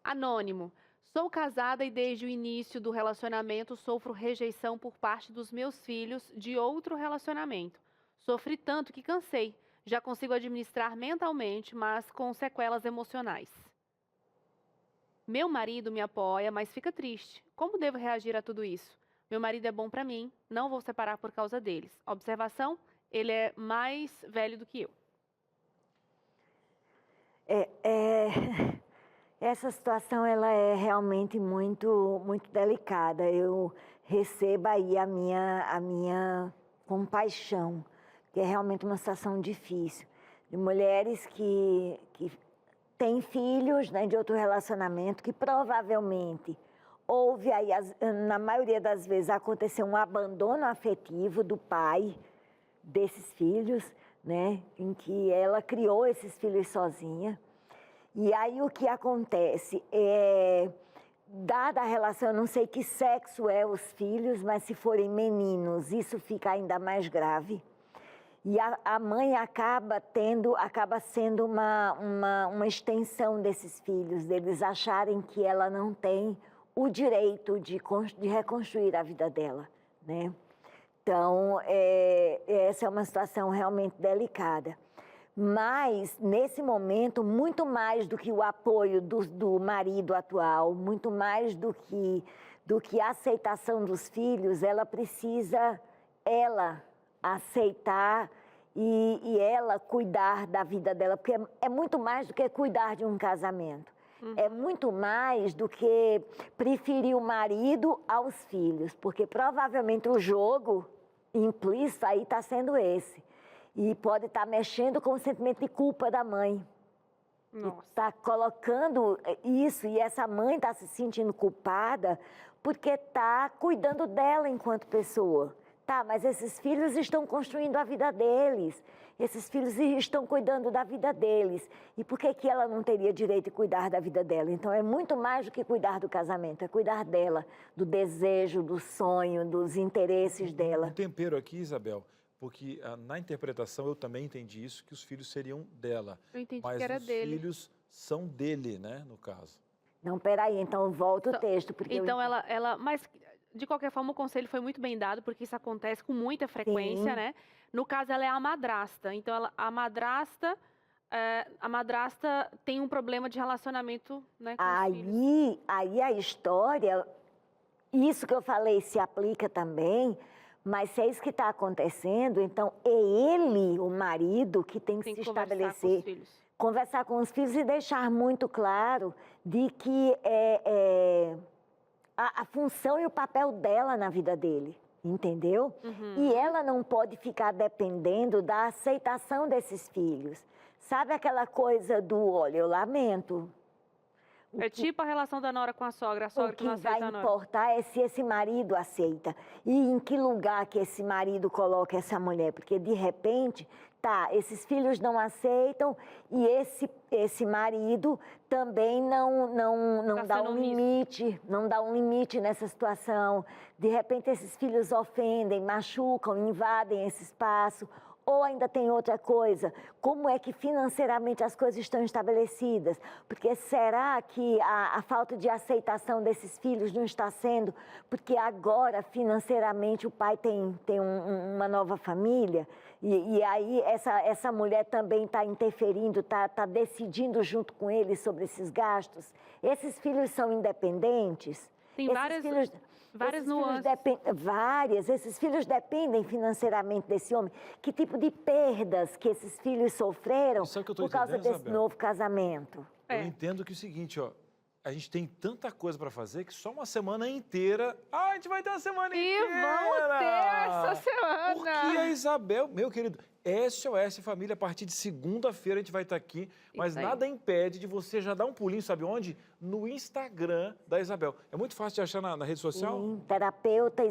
Anônimo. Sou casada e desde o início do relacionamento sofro rejeição por parte dos meus filhos de outro relacionamento. Sofri tanto que cansei. Já consigo administrar mentalmente, mas com sequelas emocionais. Meu marido me apoia, mas fica triste. Como devo reagir a tudo isso? Meu marido é bom para mim, não vou separar por causa deles. Observação, ele é mais velho do que eu. Essa situação ela é realmente muito delicada. Eu recebo aí a minha compaixão, que é realmente uma situação difícil. De mulheres que têm filhos, né, de outro relacionamento, que provavelmente houve aí, na maioria das vezes, aconteceu um abandono afetivo do pai desses filhos, né, em que ela criou esses filhos sozinha. E aí o que acontece é, dada a relação, eu não sei que sexo é os filhos, mas se forem meninos, isso fica ainda mais grave. E a mãe acaba sendo uma extensão desses filhos, deles acharem que ela não tem o direito de reconstruir a vida dela, né? Então, essa é uma situação realmente delicada. Mas, nesse momento, muito mais do que o apoio do marido atual, muito mais do que a aceitação dos filhos, ela precisa, aceitar e ela cuidar da vida dela, porque é muito mais do que cuidar de um casamento. É muito mais do que preferir o marido aos filhos, porque provavelmente o jogo implícito aí está sendo esse. E pode estar mexendo com o sentimento de culpa da mãe. Está colocando isso, e essa mãe está se sentindo culpada porque está cuidando dela enquanto pessoa. Tá, mas esses filhos estão construindo a vida deles. Esses filhos estão cuidando da vida deles. E por que ela não teria direito de cuidar da vida dela? Então, é muito mais do que cuidar do casamento. É cuidar dela, do desejo, do sonho, dos interesses dela. Um tempero aqui, Isabel, porque na interpretação eu também entendi isso, que os filhos seriam dela. Eu entendi mas que era os dele. filhos são dele, né, no caso. Não, peraí, então volta o texto. Porque então, mas, de qualquer forma, o conselho foi muito bem dado, porque isso acontece com muita frequência, né? No caso, ela é a madrasta. Então, a madrasta tem um problema de relacionamento, né, com os filhos. Aí a história, isso que eu falei se aplica também, mas se é isso que está acontecendo, então é ele, o marido, que tem que se estabelecer, conversar com os filhos e deixar muito claro de que a função e o papel dela na vida dele, entendeu? E ela não pode ficar dependendo da aceitação desses filhos. Sabe aquela coisa do, olha, eu lamento. Tipo a relação da nora com a sogra que não aceita a nora. O que vai importar é se esse marido aceita. E em que lugar que esse marido coloca essa mulher. Porque, de repente, esses filhos não aceitam e esse marido também não dá um limite, não dá um limite nessa situação. De repente, esses filhos ofendem, machucam, invadem esse espaço. Ou ainda tem outra coisa, como é que financeiramente as coisas estão estabelecidas? Porque será que a falta de aceitação desses filhos não está sendo porque agora financeiramente o pai tem uma nova família? E aí essa mulher também está interferindo, está decidindo junto com ele sobre esses gastos? Esses filhos são independentes? Tem várias nuances. Esses filhos dependem financeiramente desse homem. Que tipo de perdas que esses filhos sofreram por causa desse novo casamento? Eu entendo que é o seguinte, ó, a gente tem tanta coisa para fazer que só uma semana inteira... a gente vai ter uma semana inteira! E vamos ter essa semana! Porque a Isabel, meu querido, SOS Família, a partir de segunda-feira a gente vai estar aqui, mas nada impede de você já dar um pulinho, sabe onde? No Instagram da Isabel. É muito fácil de achar na rede social? Sim, @terapeuta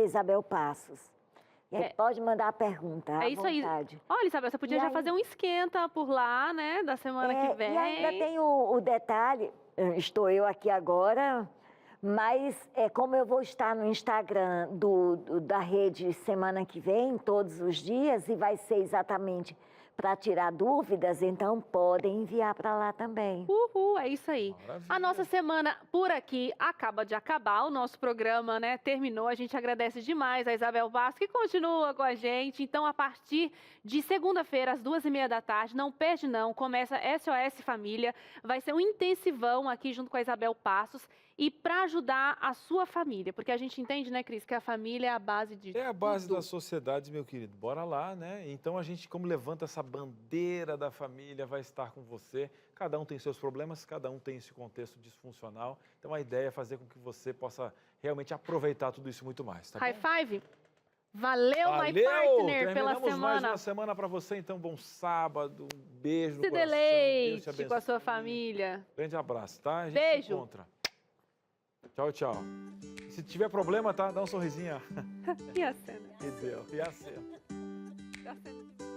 Isabel Passos. E aí pode mandar a pergunta, à É isso aí. vontade. Olha, Isabel, você podia E já aí- fazer um esquenta por lá, né? Da semana que vem. E ainda tem o detalhe, estou eu aqui agora, mas como eu vou estar no Instagram da rede semana que vem, todos os dias, e vai ser exatamente para tirar dúvidas, então podem enviar para lá também. Uhul, é isso aí. Maravilha. A nossa semana por aqui acaba de acabar, o nosso programa, né, terminou. A gente agradece demais a Isabel Bastos, que continua com a gente. Então, a partir de segunda-feira, às 2h30 da tarde, não perde não, começa SOS Família. Vai ser um intensivão aqui junto com a Isabel Passos e para ajudar a sua família, porque a gente entende, né, Cris, que a família é a base de É a base tudo. das sociedades, meu querido. Bora lá, né? Então a gente, como levanta essa bandeira da família, vai estar com você. Cada um tem seus problemas, cada um tem esse contexto disfuncional. Então a ideia é fazer com que você possa realmente aproveitar tudo isso muito mais, tá High bom? five. Valeu, my Valeu! partner, pela Terminamos mais semana. uma semana para você, então bom sábado, um beijo no Se coração. Deus deleite te abençoe. com a sua família. Grande abraço, tá? A gente Beijo. se encontra. Tchau, tchau. Se tiver problema, tá? Dá um sorrisinho. E a cena? E deu. E a cena. E a cena?